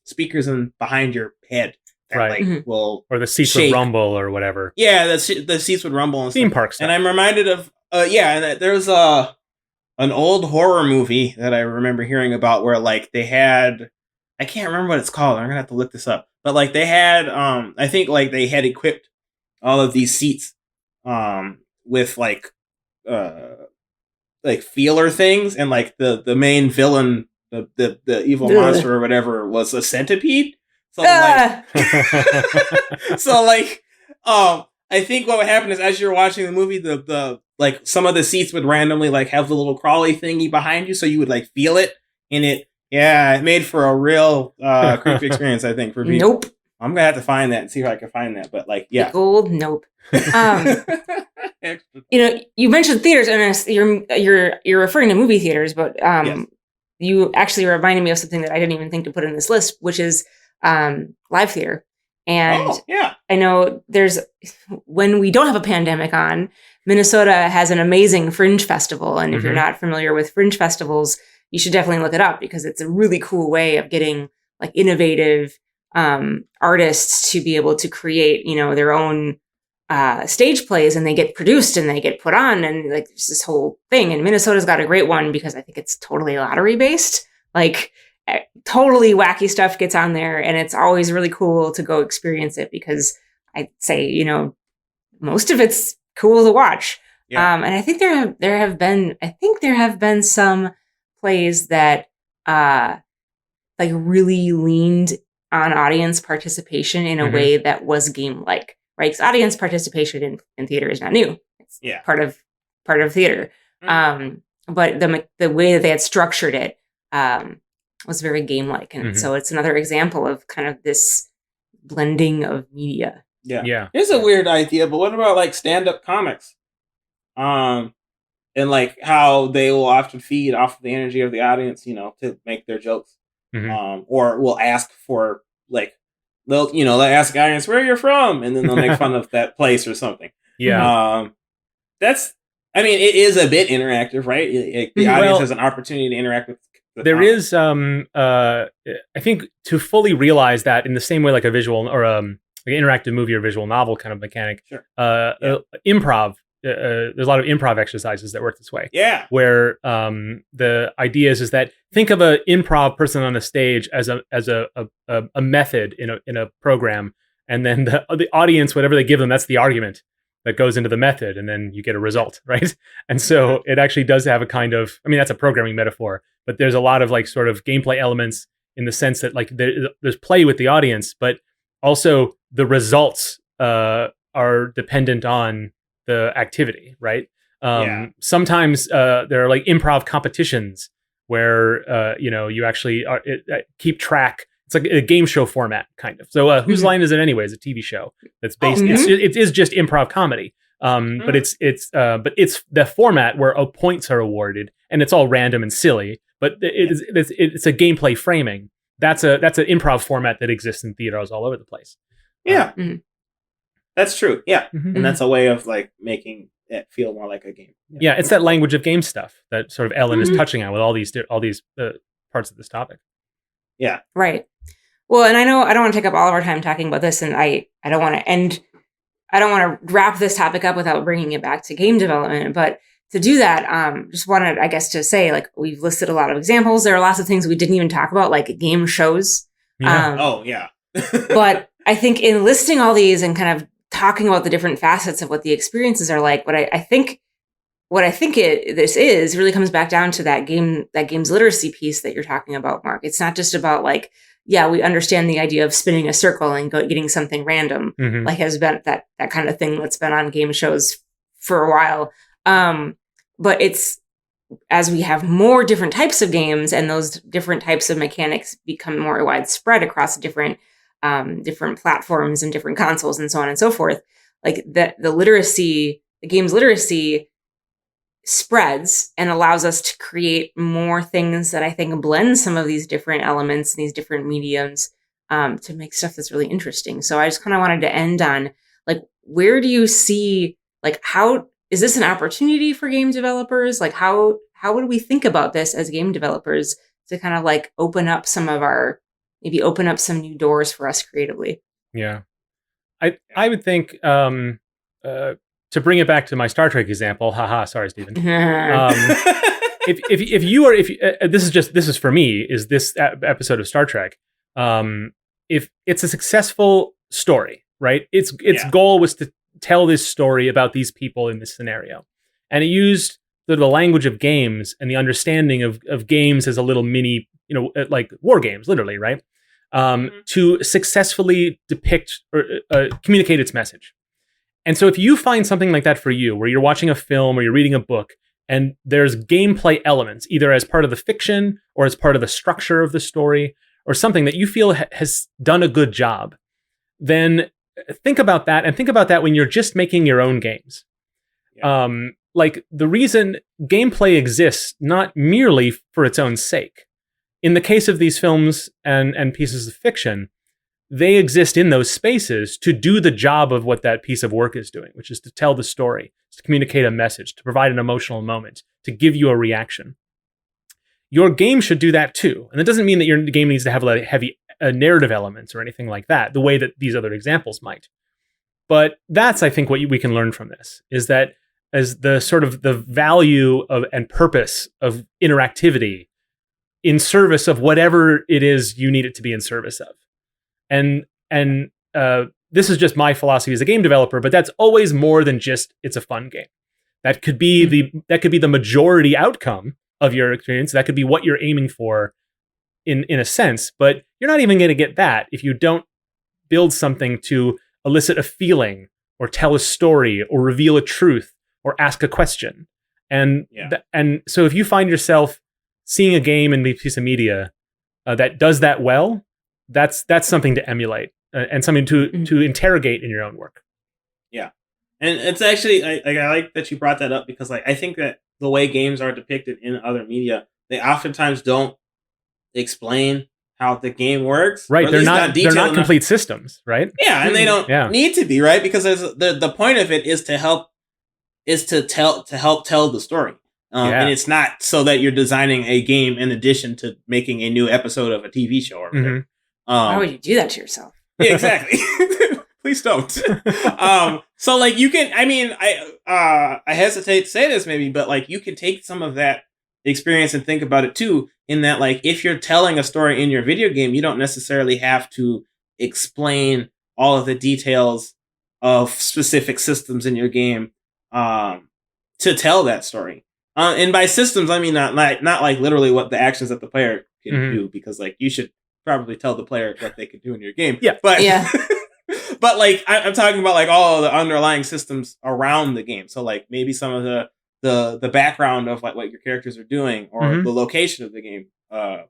speakers in behind your head that Right. like will Or the seats shake. would rumble or whatever. Yeah, the seats would rumble and Theme stuff. park stuff. And I'm reminded of and there's an old horror movie that I remember hearing about where like they had, I can't remember what it's called. I'm gonna have to look this up. But like they had I think like they had equipped all of these seats with like feeler things, and like the main villain, the evil monster or whatever was a centipede. So like so like I think what would happen is as you're watching the movie, the like some of the seats would randomly like have the little crawly thingy behind you, so you would like feel it, and it made for a real creepy experience, I think, for people. Nope. I'm gonna have to find that and see if I can find that. But like, yeah. Gold, nope. You know, you mentioned theaters, and you're referring to movie theaters, but Yes. you actually reminded me of something that I didn't even think to put in this list, which is live theater. And I know when we don't have a pandemic on, Minnesota has an amazing Fringe Festival. And if you're not familiar with Fringe Festivals, you should definitely look it up, because it's a really cool way of getting like innovative artists to be able to create, you know, their own stage plays, and they get produced and they get put on, and like there's this whole thing. And Minnesota's got a great one because I think it's totally lottery based. Like totally wacky stuff gets on there, and it's always really cool to go experience it, because I'd say, you know, most of it's cool to watch. Yeah. And I think there have been some plays that like really leaned on audience participation in a way that was game like, right? Because audience participation in theater is not new. It's part of theater. But the way that they had structured it was very game-like. And so it's another example of kind of this blending of media. Yeah. It's a weird idea, but what about like stand-up comics? And like how they will often feed off of the energy of the audience, you know, to make their jokes. Or will ask for like, they'll ask the audience where you're from, and then they'll make fun of that place or something. Yeah. It is a bit interactive, right? The audience has an opportunity to interact with. There is, I think, to fully realize that in the same way like a visual or like an interactive movie or visual novel kind of mechanic, improv. There's a lot of improv exercises that work this way. Yeah. Where the idea is that think of an improv person on a stage as a method in a program, and then the audience, whatever they give them, that's the argument that goes into the method, and then you get a result, right? And so it actually does have a kind of, that's a programming metaphor, but there's a lot of like sort of gameplay elements in the sense that like there's play with the audience, but also the results are dependent on the activity, right? Sometimes there are like improv competitions where you actually keep track. It's like a game show format, kind of. So Whose Line Is It Anyway? Is a TV show that's based. It is just improv comedy, but it's the format where points are awarded, and it's all random and silly. But it's a gameplay framing. That's an improv format that exists in theaters all over the place. Yeah. That's true. Yeah. And that's a way of like making it feel more like a game. Yeah, it's that language of game stuff that sort of Ellen is touching on with all these parts of this topic. Yeah. Right. Well, and I know I don't want to take up all of our time talking about this, and I don't want to wrap this topic up without bringing it back to game development. But to do that, just wanted, I guess, to say, like, we've listed a lot of examples. There are lots of things we didn't even talk about, like game shows. Yeah. But I think in listing all these and kind of talking about the different facets of what the experiences are like, what I think this is really comes back down to that games literacy piece that you're talking about, Mark. It's not just about like, we understand the idea of spinning a circle and getting something random, like has been that kind of thing that's been on game shows for a while. But it's, as we have more different types of games and those different types of mechanics become more widespread across different platforms and different consoles and so on and so forth, like the games literacy spreads and allows us to create more things that I think blend some of these different elements and these different mediums to make stuff that's really interesting. So I just kind of wanted to end on like, where do you see, like, how is this an opportunity for game developers? Like, how would we think about this as game developers to kind of like open up some new doors for us creatively? Yeah. I would think to bring it back to my Star Trek example, sorry, Stephen. This is for me, is this episode of Star Trek. If it's a successful story, right? Its goal was to tell this story about these people in this scenario. And it used the language of games and the understanding of games as a little mini, like war games, literally, right? To successfully depict or communicate its message. And so if you find something like that for you, where you're watching a film or you're reading a book, and there's gameplay elements, either as part of the fiction or as part of the structure of the story, or something that you feel has done a good job, then think about that, and think about that when you're just making your own games. Yeah. Like, the reason gameplay exists not merely for its own sake. In the case of these films and pieces of fiction, they exist in those spaces to do the job of what that piece of work is doing, which is to tell the story, to communicate a message, to provide an emotional moment, to give you a reaction. Your game should do that too. And that doesn't mean that your game needs to have like heavy narrative elements or anything like that, the way that these other examples might. But that's, I think, what we can learn from this, is that as the sort of the value of and purpose of interactivity in service of whatever it is you need it to be in service of. And this is just my philosophy as a game developer, but that's always more than just it's a fun game. That could be the majority outcome of your experience. That could be what you're aiming for in a sense, but you're not even going to get that if you don't build something to elicit a feeling or tell a story or reveal a truth or ask a question. And so if you find yourself seeing a game in a piece of media that does that well, that's something to emulate and something to interrogate in your own work. Yeah. And it's actually, I like that you brought that up, because like I think that the way games are depicted in other media, they oftentimes don't explain how the game works. Right. They're not complete systems, right? Yeah, and they don't need to be, right? Because the point of it is to help tell the story. And it's not so that you're designing a game in addition to making a new episode of a TV show or whatever. Why would you do that to yourself? Yeah, exactly. Please don't. So like you can, I mean, I hesitate to say this maybe, but like you can take some of that experience and think about it too, in that like if you're telling a story in your video game, you don't necessarily have to explain all of the details of specific systems in your game to tell that story. And by systems, I mean not like literally what the actions that the player can do, because like you should probably tell the player what they can do in your game. Yeah, but but like I'm talking about like all the underlying systems around the game. So like maybe some of the background of like what your characters are doing, or the location of the game, or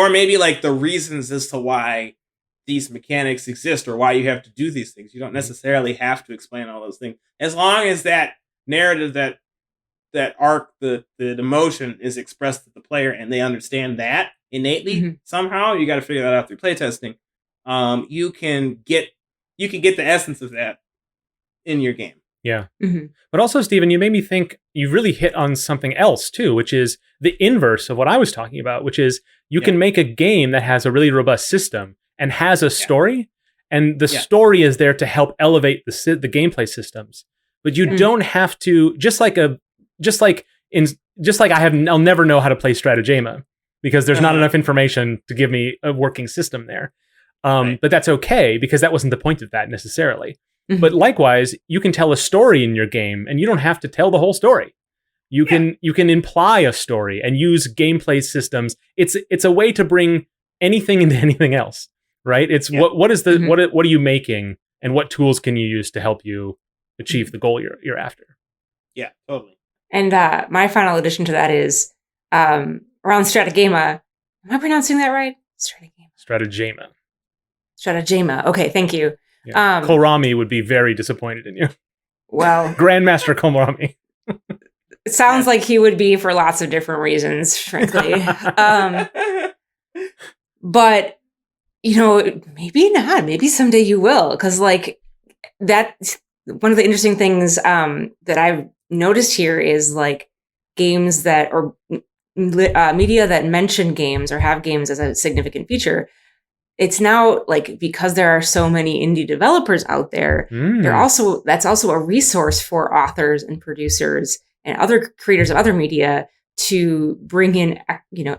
maybe like the reasons as to why these mechanics exist or why you have to do these things. You don't necessarily have to explain all those things, as long as that narrative, that arc, the emotion is expressed to the player and they understand that innately. Somehow you got to figure that out through playtesting. You can get the essence of that in your game. Yeah. But also, Stephen, you made me think you really hit on something else too, which is the inverse of what I was talking about, which is you can make a game that has a really robust system and has a story, and the story is there to help elevate the gameplay systems. But you don't have to, I'll never know how to play Stratagema because there's not enough information to give me a working system there. But that's okay, because that wasn't the point of that necessarily. But likewise, you can tell a story in your game and you don't have to tell the whole story. You can imply a story and use gameplay systems. It's a way to bring anything into anything else, right? It's what are you making, and what tools can you use to help you achieve the goal you're after? Yeah, totally. And my final addition to that is around Stratagema. Am I pronouncing that right? Stratagema. Okay, thank you. Yeah. Kohlrami would be very disappointed in you. Well, Grandmaster Kohlrami. It sounds like he would be for lots of different reasons, frankly. But, maybe not. Maybe someday you will. Because, like, that's one of the interesting things that I've noticed here is, like, games that, or media that mention games or have games as a significant feature. It's now, like, because there are so many indie developers out there, that's also a resource for authors and producers and other creators of other media to bring in,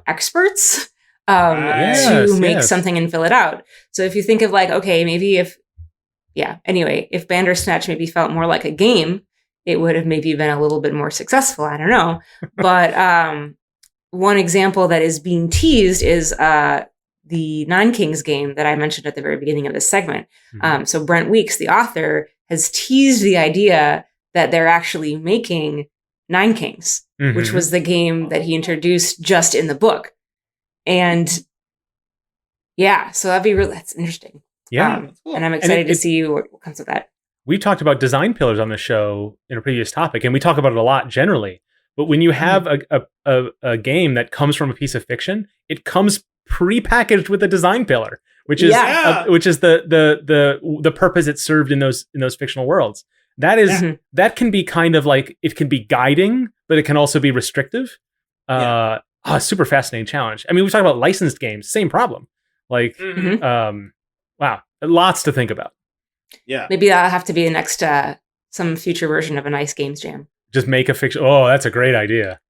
experts to make something and fill it out. So if you think of, like, okay, maybe if Bandersnatch maybe felt more like a game, it would have maybe been a little bit more successful. I don't know. But one example that is being teased is the Nine Kings game that I mentioned at the very beginning of this segment. So Brent Weeks, the author, has teased the idea that they're actually making Nine Kings, which was the game that he introduced just in the book. And so that's interesting. Yeah. Cool. And I'm excited to see what comes of that. We talked about design pillars on the show in a previous topic, and we talk about it a lot generally. But when you have a game that comes from a piece of fiction, it comes pre-packaged with a design pillar, which is the purpose it served in those fictional worlds. That is that can be kind of like, it can be guiding, but it can also be restrictive. Super fascinating challenge. I mean, we talk about licensed games, same problem. Like, wow, lots to think about. Yeah, maybe that'll have to be the next some future version of a Nice Games Jam. Just make a fiction. Oh, that's a great idea.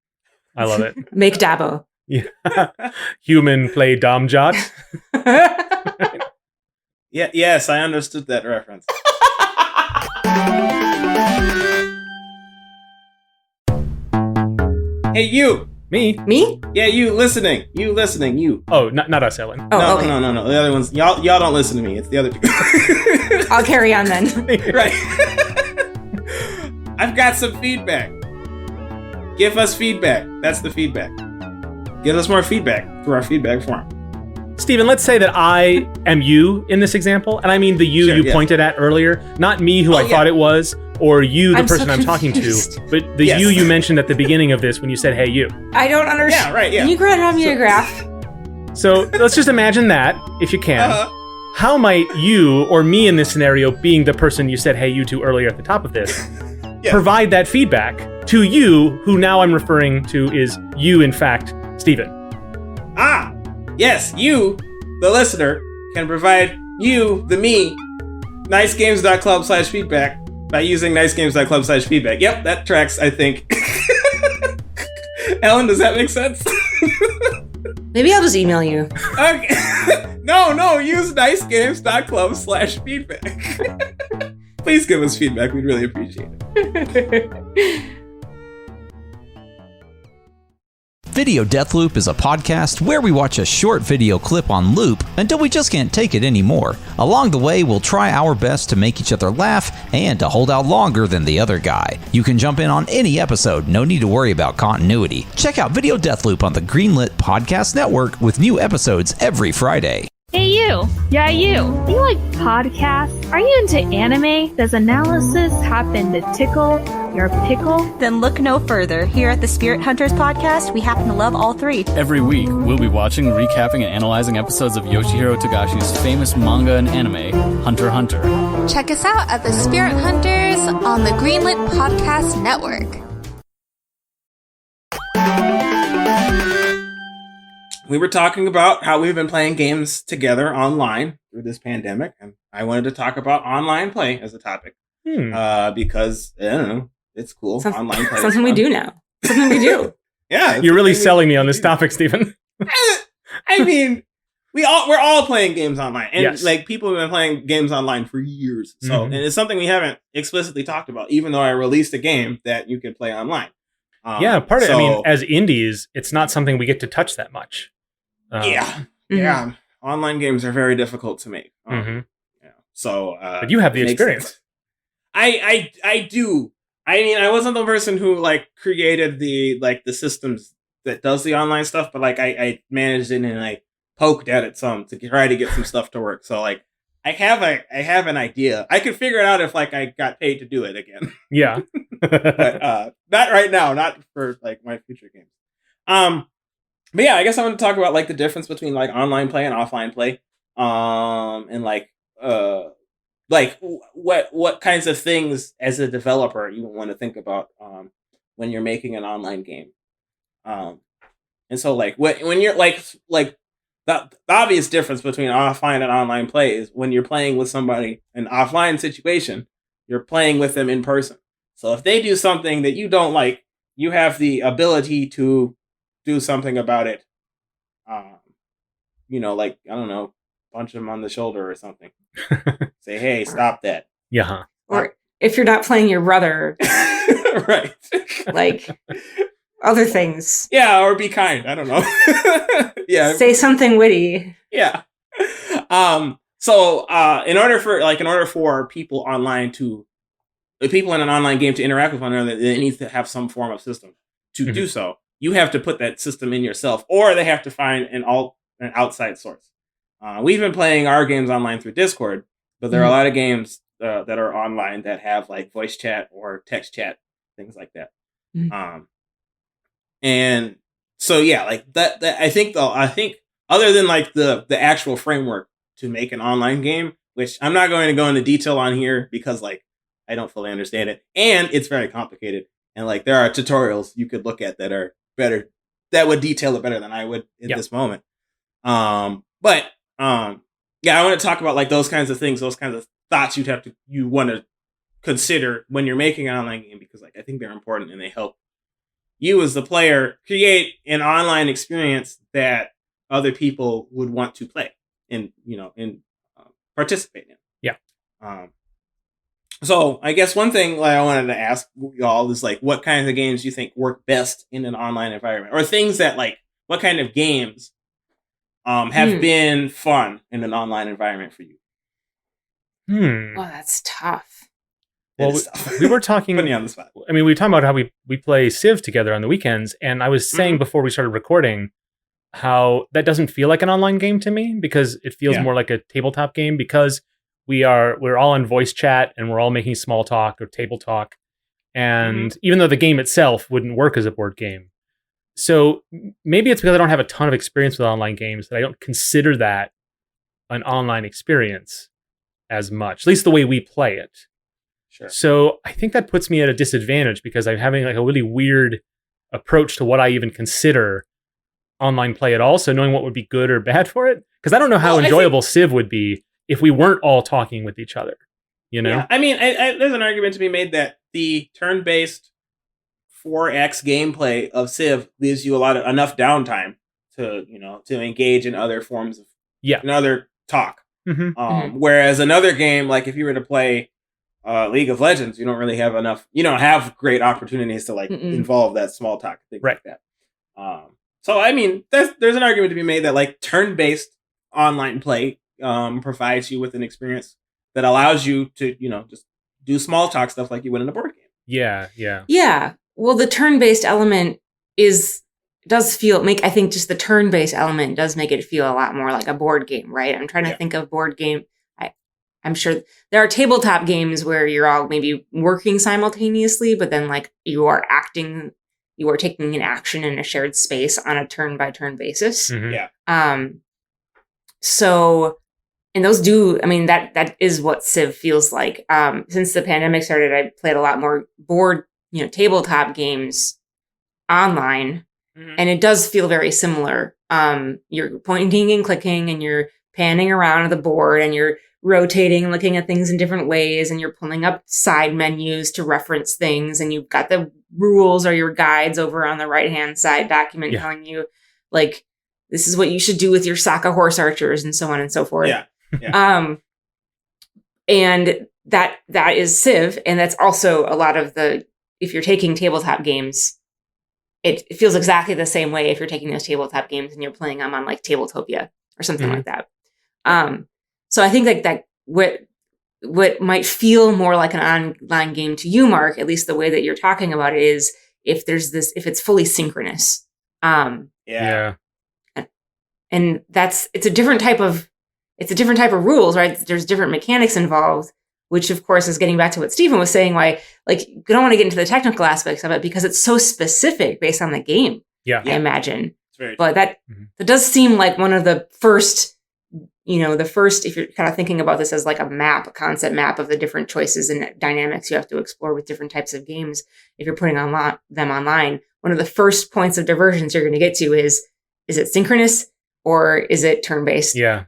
I love it. Make Dabo. Yeah. Human play Dom-jot. Yeah. Yes, I understood that reference. Hey, you. Me? Yeah, you listening. You. Oh, not us, Ellen. Oh, okay. No. The other ones, y'all don't listen to me. It's the other people. I'll carry on then. Right. I've got some feedback. Give us feedback. That's the feedback. Give us more feedback through our feedback form. Stephen, let's say that I am you in this example, and I mean the you pointed at earlier, not me who I thought it was, or you, the person I'm talking to, but the you mentioned at the beginning of this when you said, hey, you. I don't understand. Yeah, right, yeah. Can you grab me a graph? So let's just imagine that, if you can. How might you, or me in this scenario, being the person you said, hey, you to earlier at the top of this, provide that feedback to you, who now I'm referring to is you, in fact, Stephen? Yes, you, the listener, can provide you, the me, nicegames.club/feedback by using nicegames.club/feedback. Yep, that tracks, I think. Ellen, does that make sense? Maybe I'll just email you. Okay. No, use nicegames.club/feedback. Please give us feedback. We'd really appreciate it. Video Death Loop is a podcast where we watch a short video clip on loop until we just can't take it anymore. Along the way, we'll try our best to make each other laugh and to hold out longer than the other guy. You can jump in on any episode, no need to worry about continuity. Check out Video Death Loop on the Greenlit Podcast Network with new episodes every Friday. Hey you! Yeah you! Do you like podcasts? Are you into anime? Does analysis happen to tickle your pickle? Then look no further. Here at the Spirit Hunters podcast, we happen to love all three. Every week, we'll be watching, recapping, and analyzing episodes of Yoshihiro Togashi's famous manga and anime, Hunter x Hunter. Check us out at the Spirit Hunters on the Greenlit Podcast Network. We were talking about how we've been playing games together online through this pandemic, and I wanted to talk about online play as a topic because I don't know, it's cool. Online play, something we do now. Something we do. Yeah, you're really selling me on this topic, Stephen. I mean, we're all playing games online, and like people have been playing games online for years. So, and it's something we haven't explicitly talked about, even though I released a game that you could play online. Part of it. I mean, as indies, it's not something we get to touch that much. Yeah. Online games are very difficult to make. So, but you have the experience. I do. I mean, I wasn't the person who like created the systems that does the online stuff, but like I managed it and I poked at it some to try to get some stuff to work. So like I have an idea. I could figure it out if like I got paid to do it again. Yeah. But not right now, not for like my future games. But yeah, I guess I want to talk about like the difference between like online play and offline play. And like what kinds of things as a developer you want to think about when you're making an online game. And so like when you're like the obvious difference between offline and online play is when you're playing with somebody in an offline situation, you're playing with them in person. So if they do something that you don't like, you have the ability to do something about it. Like, I don't know, punch them on the shoulder or something. Say, hey, stop that. Yeah. Or if you're not playing your brother. Right. Like other things. Yeah, or be kind. I don't know. Yeah. Say something witty. Yeah. So in order for people in an online game to interact with one another, they need to have some form of system to do so. You have to put that system in yourself, or they have to find an outside source. We've been playing our games online through Discord, but there are a lot of games that are online that have like voice chat or text chat, things like that. And so yeah, like that I think other than like the actual framework to make an online game, which I'm not going to go into detail on here because like I don't fully understand it, and it's very complicated. And like there are tutorials you could look at that are better, that would detail it better than I would in this moment. Yeah, I want to talk about like those kinds of things, those kinds of thoughts you want to consider when you're making an online game, because like I think they're important and they help you as the player create an online experience that other people would want to play and participate in. Yeah. So I guess one thing I wanted to ask y'all is like, what kinds of games do you think work best in an online environment, or things that like, what kind of games have been fun in an online environment for you? Oh, that's tough. Well, we were talking. Putting you on the spot. I mean, we were talking about how we play Civ together on the weekends, and I was saying before we started recording how that doesn't feel like an online game to me, because it feels more like a tabletop game, because we're all in voice chat and we're all making small talk or table talk, and even though the game itself wouldn't work as a board game. So maybe it's because I don't have a ton of experience with online games that I don't consider that an online experience as much, at least the way we play it. Sure. So I think that puts me at a disadvantage because I'm having like a really weird approach to what I even consider online play at all. So knowing what would be good or bad for it, because I don't know how enjoyable Civ would be if we weren't all talking with each other. You know? Yeah. I mean, there's an argument to be made that the turn-based 4X gameplay of Civ leaves you enough downtime to engage in other forms of another talk. Whereas another game, like if you were to play League of Legends, you don't really have enough. You don't have great opportunities to like involve that small talk, things like that. So I mean, there's an argument to be made that like turn-based online play provides you with an experience that allows you to just do small talk stuff like you would in a board game. Yeah. Well, the turn-based element I think just the turn-based element does make it feel a lot more like a board game, right? I'm trying to think of board game. I'm sure there are tabletop games where you're all maybe working simultaneously, but then like you are taking an action in a shared space on a turn-by-turn basis. So, and those that is what Civ feels like. Since the pandemic started, I played a lot more board, tabletop games online, and it does feel very similar. You're pointing and clicking, and you're panning around the board, and you're rotating and looking at things in different ways, and you're pulling up side menus to reference things, and you've got the rules or your guides over on the right-hand side document telling you, like, this is what you should do with your Saka horse archers, and so on and so forth. And that is Civ, and that's also a lot of if you're taking tabletop games, it feels exactly the same way if you're taking those tabletop games and you're playing them on like Tabletopia or something like that. So I think like that what might feel more like an online game to you, Mark, at least the way that you're talking about it, is if it's fully synchronous. And it's a different type of it's a different type of rules, right? There's different mechanics involved, which of course is getting back to what Stephen was saying, why like you don't want to get into the technical aspects of it because it's so specific based on the game. Yeah. I imagine. It's very But that does seem like one of the first, if you're kind of thinking about this as like a concept map of the different choices and dynamics you have to explore with different types of games. If you're putting them online, one of the first points of divergence you're going to get to is it synchronous or is it turn-based? Yeah.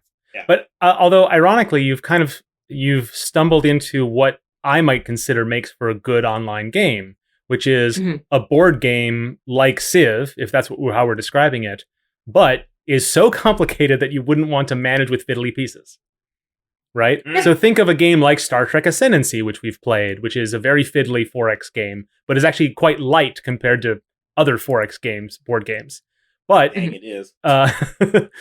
But although ironically, you've stumbled into what I might consider makes for a good online game, which is a board game like Civ, if that's how we're describing it, but is so complicated that you wouldn't want to manage with fiddly pieces. Right? Yeah. So think of a game like Star Trek Ascendancy, which we've played, which is a very fiddly 4X game, but is actually quite light compared to other 4X games, board games. But Dang, it is. but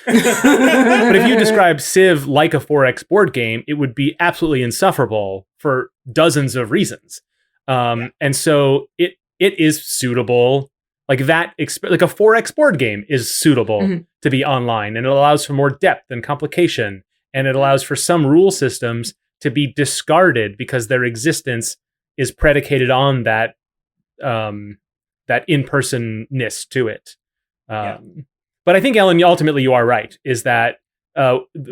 if you describe Civ like a 4X board game, it would be absolutely insufferable for dozens of reasons. And so it is suitable, like that, like a 4X board game is suitable to be online, and it allows for more depth and complication, and it allows for some rule systems to be discarded because their existence is predicated on that in-personness to it. But I think, Ellen, ultimately you are right, is that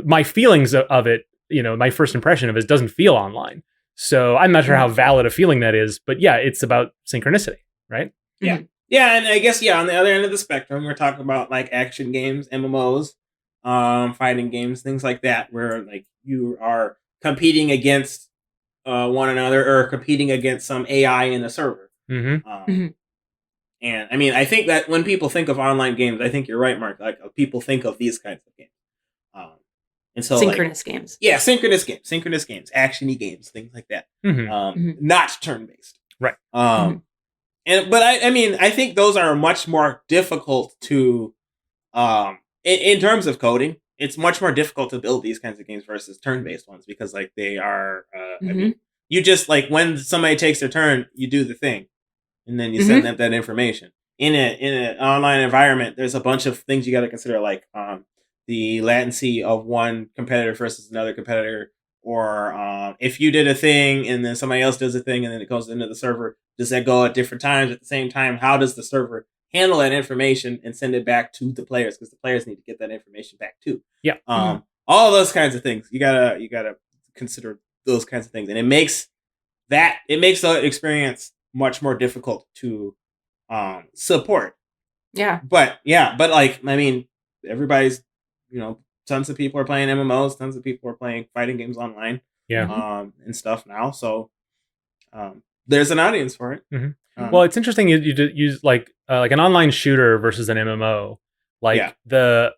my feelings of it, my first impression of it doesn't feel online. So I'm not sure how valid a feeling that is, but yeah, it's about synchronicity, right? Yeah. Yeah, and I guess, on the other end of the spectrum, we're talking about like action games, MMOs, fighting games, things like that, where like you are competing against one another or competing against some AI in a server. And I mean, I think that when people think of online games, I think you're right, Mark. Like people think of these kinds of games, and so synchronous games. Yeah, synchronous games, actiony games, things like that. Not turn based, right? But I mean, I think those are much more difficult to, in terms of coding. It's much more difficult to build these kinds of games versus turn based ones because like they are. I mean, you just like when somebody takes their turn, you do the thing. And then you send them that information. In an online environment, there's a bunch of things you got to consider, like the latency of one competitor versus another competitor, or if you did a thing and then somebody else does a thing and then it goes into the server, does that go at different times at the same time? How does the server handle that information and send it back to the players? Because the players need to get that information back too. Yeah. All those kinds of things. You gotta consider those kinds of things, and it makes the experience much more difficult to support. But like, I mean, everybody's, tons of people are playing MMOs, tons of people are playing fighting games online, and stuff now. So there's an audience for it. Well, it's interesting you use like an online shooter versus an MMO. Like the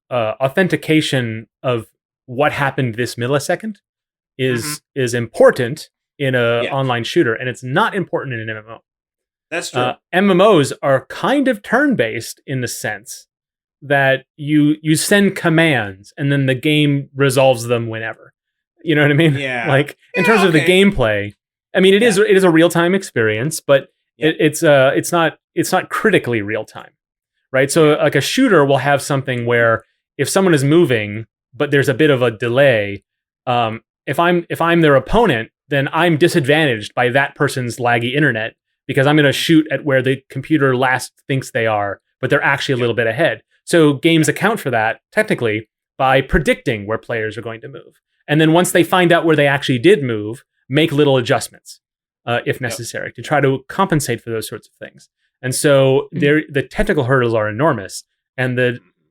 authentication of what happened this millisecond is important in a online shooter, and it's not important in an MMO. That's true. MMOs are kind of turn-based in the sense that you send commands and then the game resolves them whenever. You know what I mean? Yeah. Like in terms of the gameplay, I mean, it is a real-time experience, but it's not critically real-time, right? So like a shooter will have something where if someone is moving, but there's a bit of a delay, if I'm their opponent, then I'm disadvantaged by that person's laggy internet because I'm going to shoot at where the computer last thinks they are, but they're actually a little bit ahead. So games account for that technically by predicting where players are going to move. And then once they find out where they actually did move, make little adjustments if necessary to try to compensate for those sorts of things. And so the technical hurdles are enormous. And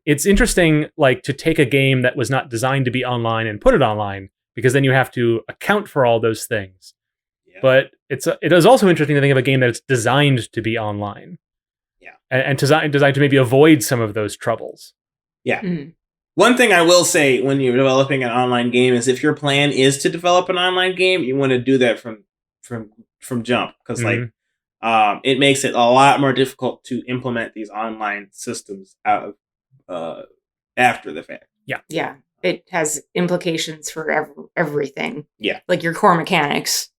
it's interesting, like, to take a game that was not designed to be online and put it online, because then you have to account for all those things. Yeah. But it is also interesting to think of a game that's designed to be online. Yeah. And designed to maybe avoid some of those troubles. Yeah. One thing I will say when you're developing an online game is if your plan is to develop an online game, you want to do that from jump. Because it makes it a lot more difficult to implement these online systems out of after the fact. Yeah. Yeah. It has implications for everything. Yeah. Like your core mechanics.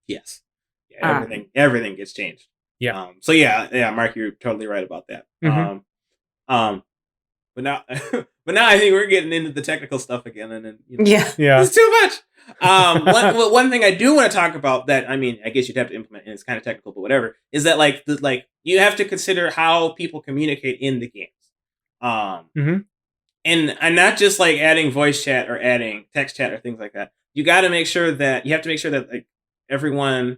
Yes. Yeah, everything gets changed. Yeah. So yeah, Mark, you're totally right about that. But now, I think we're getting into the technical stuff again, and then Yeah. it's too much. One thing I do want to talk about that, I mean, I guess you'd have to implement, and it's kind of technical, but whatever, is that like you have to consider how people communicate in the games. And not just like adding voice chat or adding text chat or things like that. You have to make sure that like everyone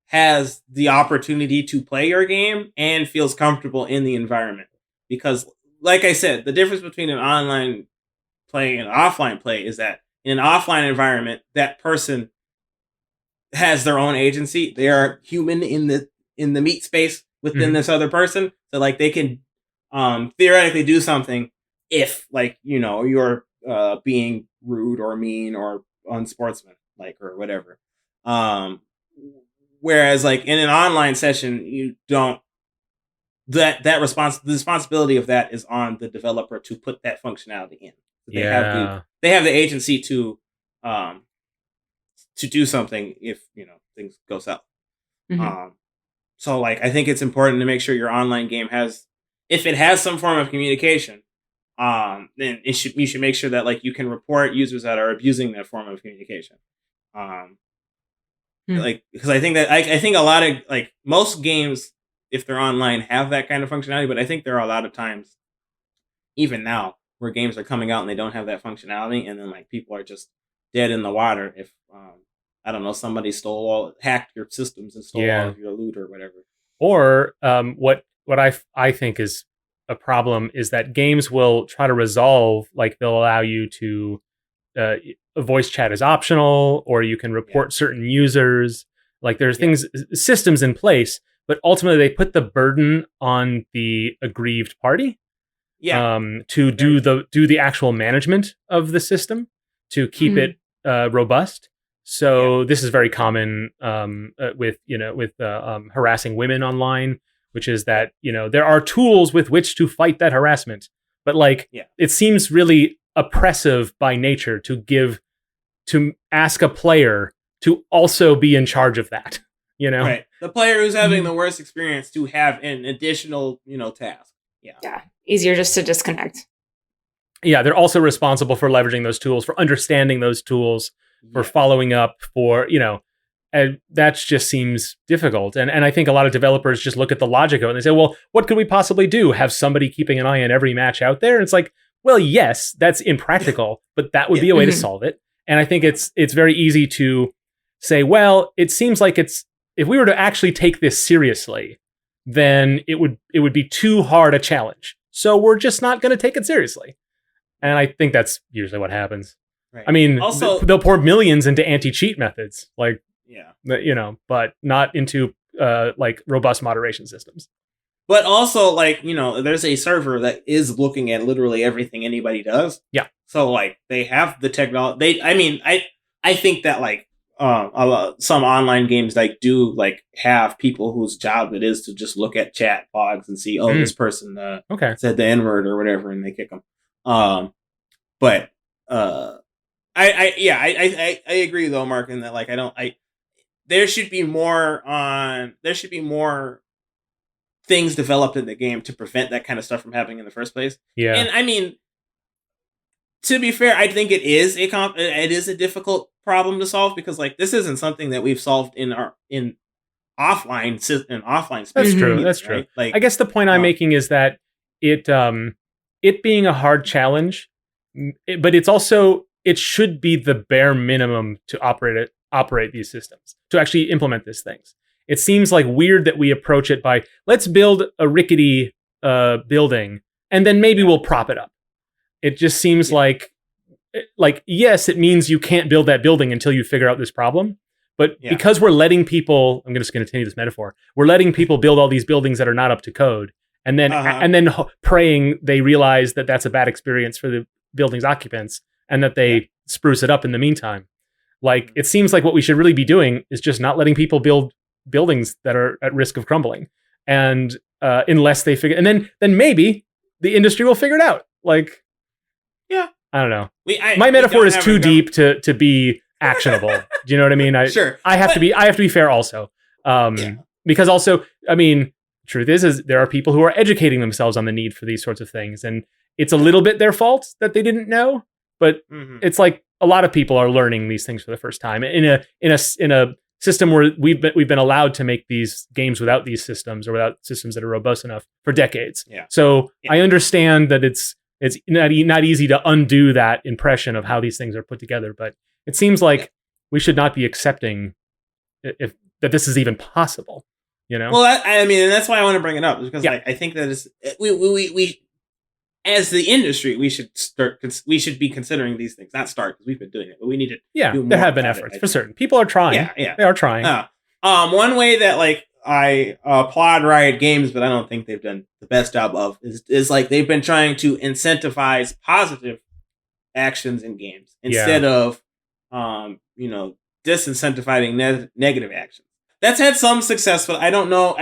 has the opportunity to play your game and feels comfortable in the environment. Because, like I said, the difference between an online play and an offline play is that in an offline environment, that person has their own agency. They are human in the meat space within this other person. So like they can theoretically do something if like, you're being rude or mean or unsportsman, like, or whatever. Whereas like in an online session, you don't, the responsibility of that is on the developer to put that functionality in. They have the agency to do something if things go south. So like I think it's important to make sure your online game if it has some form of communication, then you should make sure that like you can report users that are abusing that form of communication. Like, because I think a lot of like most games, if they're online, have that kind of functionality, but I think there are a lot of times, even now, where games are coming out and they don't have that functionality, and then like people are just dead in the water if I don't know, somebody hacked your systems and stole all of your loot or whatever. Or what I think is a problem is that games will try to resolve, like they'll allow you to a voice chat is optional, or you can report certain users. Like there's systems in place, but ultimately they put the burden on the aggrieved party to do the actual management of the system to keep it robust. So this is very common with harassing women online, which is that there are tools with which to fight that harassment, but like it seems really oppressive by nature to ask a player to also be in charge of that. Right, the player who's having the worst experience to have an additional task. Easier just to disconnect. They're also responsible for leveraging those tools, for understanding those tools, for following up, for and that just seems difficult. And I think a lot of developers just look at the logic of it and they say, well, what could we possibly do? Have somebody keeping an eye on every match out there? And it's like, well, yes, that's impractical, but that would be a way to solve it. And I think it's very easy to say, well, it seems like if we were to actually take this seriously, then it would be too hard a challenge. So we're just not going to take it seriously. And I think that's usually what happens. Right. I mean, also, they'll pour millions into anti-cheat methods, like, but not into like robust moderation systems. But also, like, there's a server that is looking at literally everything anybody does. Yeah. So like they have the technology. I think that like some online games like do like have people whose job it is to just look at chat logs and see, this person said the N-word or whatever, and they kick them. But I agree though, Mark, in that like there should be more things developed in the game to prevent that kind of stuff from happening in the first place. Yeah. And I mean, to be fair, I think it is a difficult problem to solve, because like this isn't something that we've solved in offline space. That's true. That's true. Right? Like, I guess the point I'm making is that it being a hard challenge, but it should be the bare minimum to operate these systems, to actually implement these things. It seems like weird that we approach it by, let's build a rickety building and then maybe we'll prop it up. It just seems like, yes, it means you can't build that building until you figure out this problem. But because we're letting people, I'm just going to continue this metaphor, we're letting people build all these buildings that are not up to code, and then praying they realize that that's a bad experience for the building's occupants and that they spruce it up in the meantime. Like, it seems like what we should really be doing is just not letting people build buildings that are at risk of crumbling, and unless they figure, and then maybe the industry will figure it out. Like, I don't know. My metaphor is too deep to be actionable. Do you know what I mean? Sure. I have to be fair also, because also, I mean, truth is there are people who are educating themselves on the need for these sorts of things, and it's a little bit their fault that they didn't know, but it's like a lot of people are learning these things for the first time in a system where we've been allowed to make these games without these systems or without systems that are robust enough for decades. Yeah. So I understand that it's not easy to undo that impression of how these things are put together, but it seems like we should not be accepting that this is even possible. Well, I mean, and that's why I want to bring it up, because I think that we as the industry, we should be considering these things. Not start, because we've been doing it, but we need to. Yeah, do more there have been about efforts it, for certain. People are trying. Yeah, they are trying. One way that I applaud Riot Games, but I don't think they've done the best job of is like they've been trying to incentivize positive actions in games instead of disincentivizing negative actions. That's had some success, but I don't know.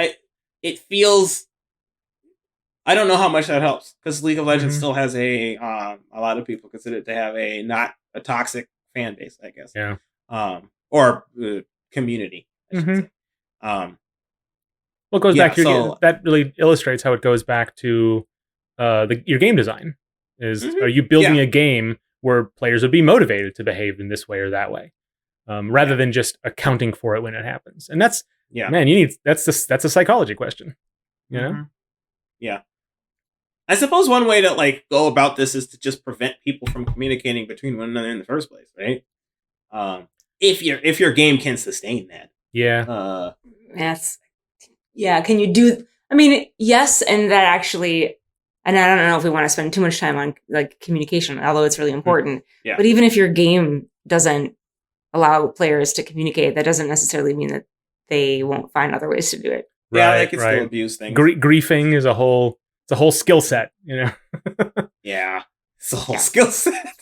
I don't know how much that helps, because League of Legends still has a lot of people consider it to have not a toxic fan base, I guess. Yeah. Or community, I should say. Well, it goes back to that really illustrates how it goes back to your game design. Are you building a game where players would be motivated to behave in this way or that way, rather than just accounting for it when it happens? And that's that's a psychology question, Yeah. I suppose one way to go about this is to just prevent people from communicating between one another in the first place, right? If your game can sustain that. Yeah. Can you do? I mean, yes, and that actually, and I don't know if we want to spend too much time on communication, although it's really important. Yeah. But even if your game doesn't allow players to communicate, that doesn't necessarily mean that they won't find other ways to do it. Yeah, they can still abuse things. Griefing is a whole skill set, Yeah, it's a whole skill set.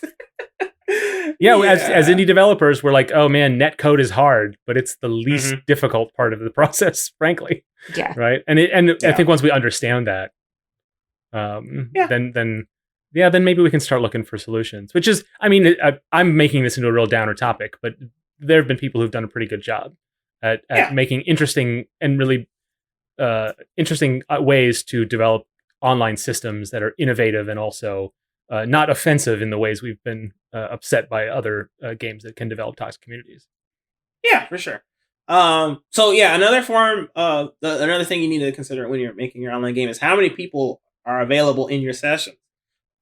As indie developers, we're like, oh man, netcode is hard, but it's the least difficult part of the process, frankly. Yeah. Right. And I think once we understand that, then maybe we can start looking for solutions. Which is, I mean, I'm making this into a real downer topic, but there have been people who've done a pretty good job at making interesting and really interesting ways to develop online systems that are innovative and also not offensive in the ways we've been upset by other games that can develop toxic communities. Yeah, for sure. Another thing you need to consider when you're making your online game is how many people are available in your session.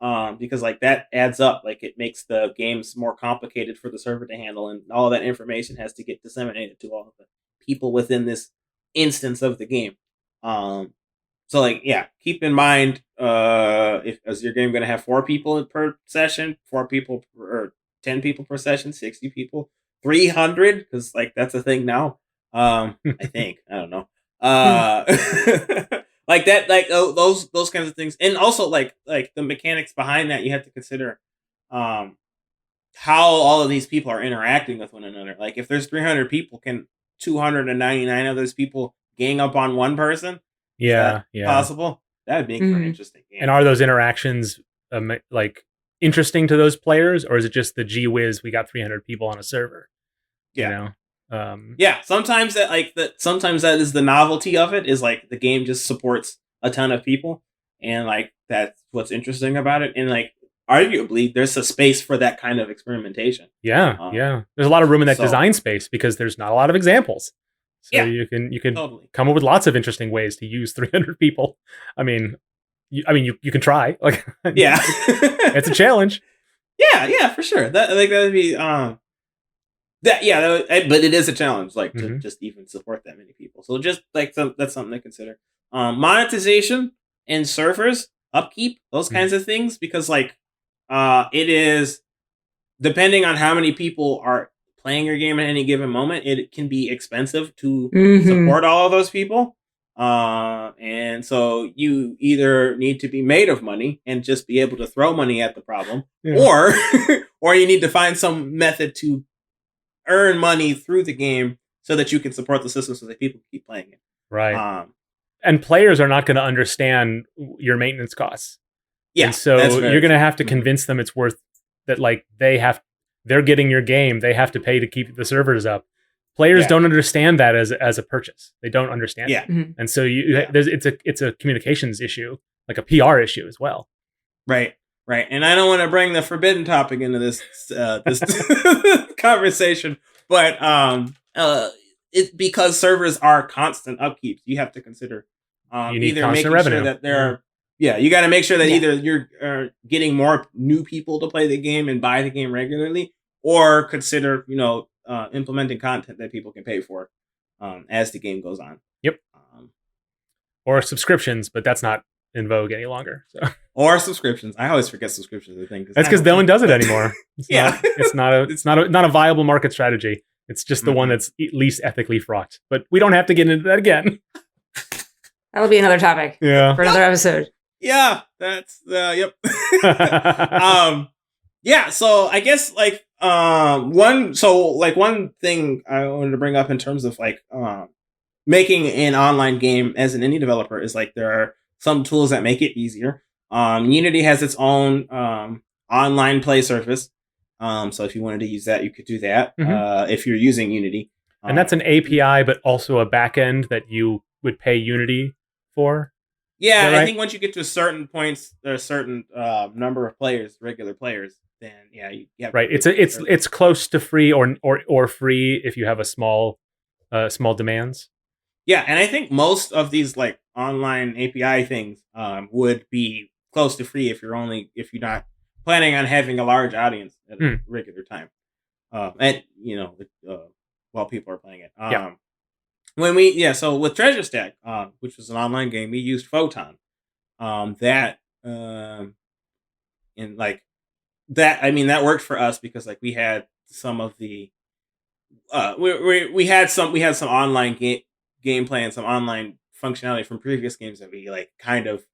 Because that adds up. It makes the games more complicated for the server to handle, and all of that information has to get disseminated to all of the people within this instance of the game. Keep in mind, is your game going to have 4 people per session, 4 people or 10 people per session, 60 people, 300? Because that's a thing now. I think, I don't know. Those kinds of things, and also the mechanics behind that. You have to consider how all of these people are interacting with one another. If there's 300 people, can 299 of those people gang up on one person? Yeah. Possible. That would make for an interesting game. And are those interactions interesting to those players, or is it just the gee whiz, we got 300 people on a server? Sometimes sometimes that is the novelty of it, is the game just supports a ton of people, and that's what's interesting about it, and arguably there's a space for that kind of experimentation. There's a lot of room in that design space because there's not a lot of examples. So you can totally come up with lots of interesting ways to use 300 people. I mean, you can try. It's a challenge. Yeah, for sure. That would be but it is a challenge, to just even support that many people. So just that's something to consider. Monetization and servers upkeep, those kinds of things, because it is, depending on how many people are playing your game at any given moment, it can be expensive to support all of those people. And so you either need to be made of money and just be able to throw money at the problem, or you need to find some method to earn money through the game so that you can support the system so that people keep playing it. Right. And players are not going to understand your maintenance costs. Yeah. And so you're going to have to convince them it's worth that, they're getting your game, they have to pay to keep the servers up. Players don't understand that as a purchase. They don't understand it. And so it's a communications issue, a PR issue as well. Right. Right, and I don't want to bring the forbidden topic into this this conversation, but it because servers are constant upkeep, you have to consider You need either constant making revenue. sure that there are you got to make sure that Yeah. either you're getting more new people to play the game and buy the game regularly, or consider implementing content that people can pay for as the game goes on. Yep. Or subscriptions, but that's not in vogue any longer. So. Or subscriptions. I always forget subscriptions. I think That's because no one does it anymore. Yeah. It's not a viable market strategy. It's just the one that's least ethically fraught. But we don't have to get into that again. That'll be another topic Yeah. for another episode. Yeah, that's yep. Yeah, so I guess one thing I wanted to bring up in terms of making an online game as an indie developer is there are some tools that make it easier. Unity has its own online play surface. So if you wanted to use that, you could do that if you're using Unity. And that's an API, but also a backend that you would pay Unity for. Yeah, right? I think once you get to certain points, there's a certain number of players, regular players, then you have right. It's close to free or free if you have a small demands. Yeah, and I think most of these online API things would be close to free if you're not planning on having a large audience at a regular time, and while people are playing it. So with Treasure Stack, which was an online game, we used Photon. That worked for us because we had some of the we had some online gameplay and some online functionality from previous games that we kind of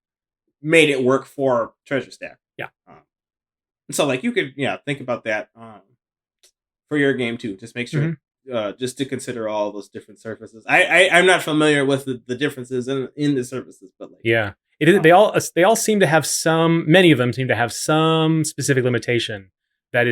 made it work for Treasure Stack. Yeah. And so you could think about that for your game too. Just make sure just to consider all those different surfaces. I'm not familiar with the differences in the surfaces, but they all seem to have many of them seem to have some specific limitation that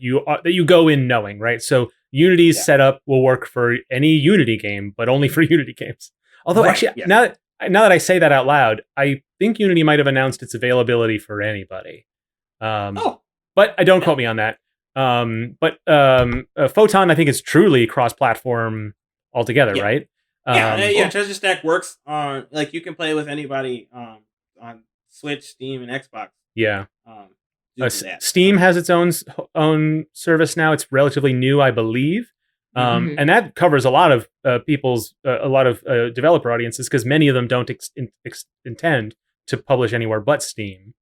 you go in knowing, right? So Unity's setup will work for any Unity game, but only for Unity games. Although now that I say that out loud, I think Unity might have announced its availability for anybody. But don't quote me on that. But Photon, I think, is truly cross-platform altogether, right? Treasure Stack works on you can play with anybody on Switch, Steam, and Xbox. Yeah. Steam has its own service now. It's relatively new, I believe, and that covers a lot of developer audiences because many of them don't intend to publish anywhere but Steam.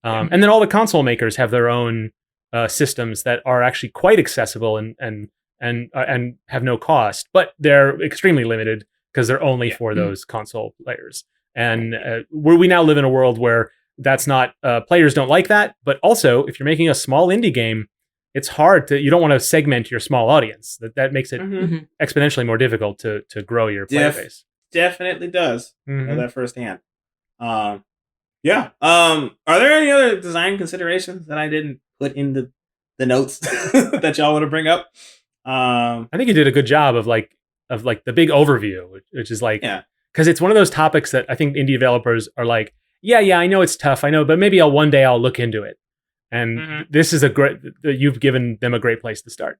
And then all the console makers have their own systems that are actually quite accessible and have no cost, but they're extremely limited because they're only for those console players. And we now live in a world where that's not players don't like that, but also if you're making a small indie game, it's hard you don't want to segment your small audience. That makes it exponentially more difficult to grow your player base. Definitely does. I know that firsthand. Are there any other design considerations that I didn't put in the notes that y'all want to bring up? I think you did a good job of the big overview, which is because it's one of those topics that I think indie developers are I know it's tough, I know, but maybe one day I'll look into it. And this is you've given them a great place to start.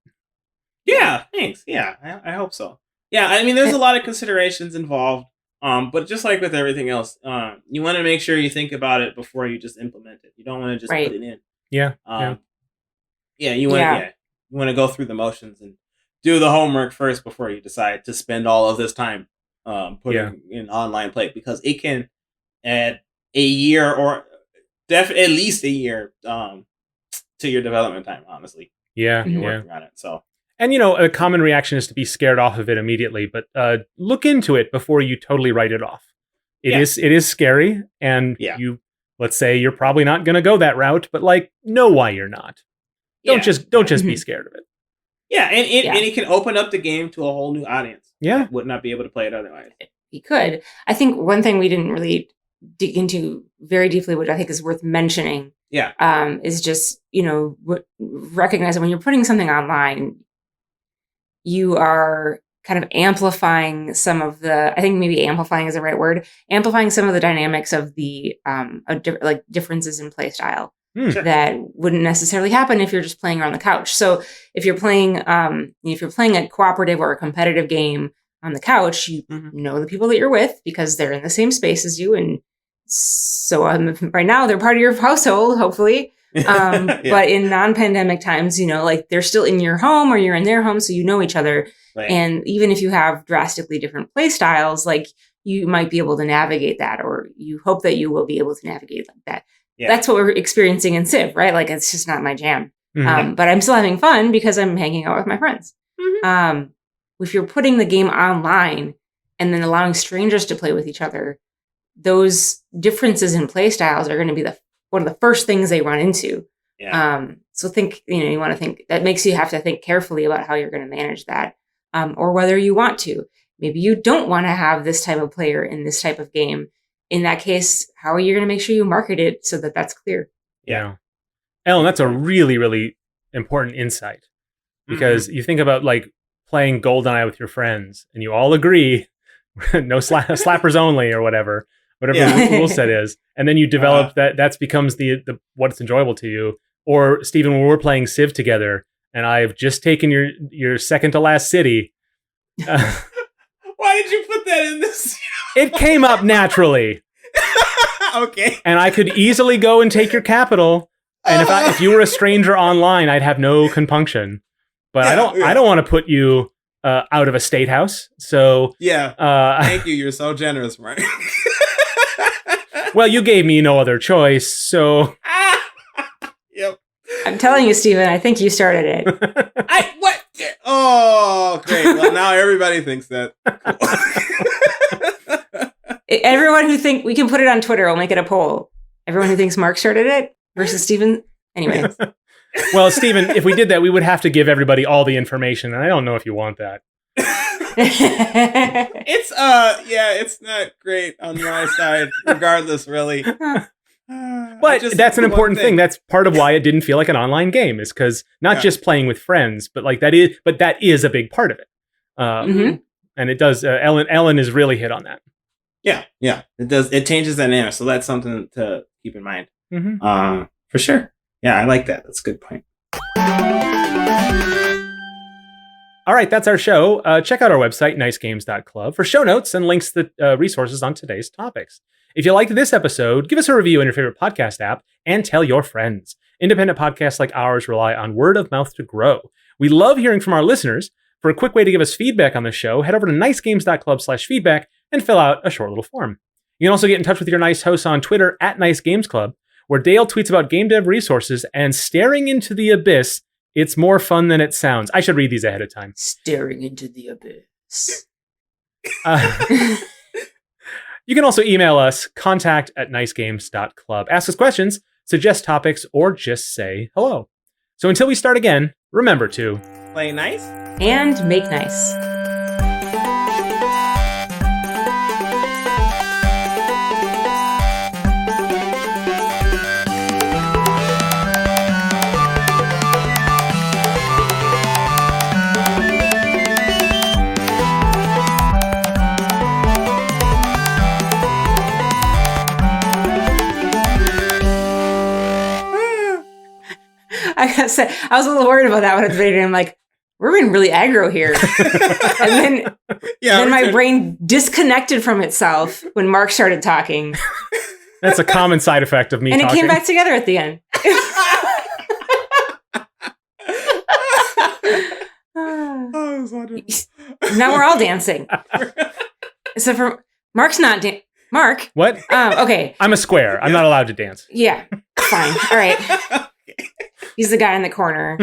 Yeah, thanks. Yeah, I hope so. Yeah, I mean, there's a lot of considerations involved. But just like with everything else, you want to make sure you think about it before you just implement it. You don't want to just put it in. Yeah. You want to go through the motions and do the homework first before you decide to spend all of this time putting in online play, because it can add a year or at least a year to your development time, honestly. Yeah. You're working on it. So. And, a common reaction is to be scared off of it immediately, but look into it before you totally write it off. It is scary, and let's say you're probably not going to go that route, but know why you're not. Don't just be scared of it. Yeah, and it can open up the game to a whole new audience. Yeah. That would not be able to play it otherwise. You could. I think one thing we didn't really dig into very deeply, which I think is worth mentioning, is just, recognize that when you're putting something online, you are kind of amplifying some of the, I think maybe amplifying is the right word, amplifying some of the dynamics of the like differences in play style that wouldn't necessarily happen if you're just playing around the couch. So if you're playing a cooperative or a competitive game on the couch, you know the people that you're with because they're in the same space as you, and so right now they're part of your household, hopefully. But in non-pandemic times, like they're still in your home or you're in their home, so you know each other. Right. And even if you have drastically different play styles, like you might be able to navigate that, or you hope that you will be able to navigate like that. Yeah. That's what we're experiencing in Civ, right? Like it's just not my jam. But I'm still having fun because I'm hanging out with my friends. If you're putting the game online and then allowing strangers to play with each other, those differences in play styles are going to be one of the first things they run into. Yeah. So think, you want to think, that makes you have to think carefully about how you're going to manage that, or whether you want to. Maybe you don't want to have this type of player in this type of game. In that case, how are you going to make sure you market it so that that's clear? Yeah. Ellen, that's a really, really important insight, because you think about like playing GoldenEye with your friends and you all agree, no slappers only or whatever the rule set is. And then you develop that becomes the what's enjoyable to you. Or Stephen, when we're playing Civ together and I've just taken your second to last city. Why did you put that in this? It came up naturally. Okay. And I could easily go and take your capital. And if you were a stranger online, I'd have no compunction. But I don't want to put you out of a state house. So thank you. You're so generous, Mark. Well, you gave me no other choice, so. Yep. I'm telling you, Stephen, I think you started it. What? Oh, great. Well, now everybody thinks that. Everyone who think we can put it on Twitter, we'll make it a poll. Everyone who thinks Mark started it versus Stephen. Anyway. Well, Stephen, if we did that, we would have to give everybody all the information, and I don't know if you want that. It's not great on my side, regardless, really. But that's an important thing. That's part of why it didn't feel like an online game, is because not just playing with friends, but like that is a big part of it. And it does. Ellen is really hit on that. Yeah, it does. It changes dynamics, so that's something to keep in mind. For sure. Yeah, I like that. That's a good point. All right, that's our show. Check out our website, nicegames.club, for show notes and links to resources on today's topics. If you liked this episode, give us a review in your favorite podcast app and tell your friends. Independent podcasts like ours rely on word of mouth to grow. We love hearing from our listeners. For a quick way to give us feedback on the show, head over to nicegames.club/feedback and fill out a short little form. You can also get in touch with your nice hosts on Twitter at nicegamesclub, where Dale tweets about game dev resources and staring into the abyss. It's more fun than it sounds. I should read these ahead of time. Staring into the abyss. You can also email us, contact@nicegames.club. Ask us questions, suggest topics, or just say hello. So until we start again, remember to play nice and make nice. I gotta say, I was a little worried about that one at the beginning. I'm like, we're being really aggro here. And then my brain disconnected from itself when Mark started talking. That's a common side effect of me talking. And it came back together at the end. Oh, that was wonderful. Now we're all dancing. So for Mark's not Mark. What? Okay. I'm a square. I'm not allowed to dance. Yeah. Fine. All right. He's the guy in the corner.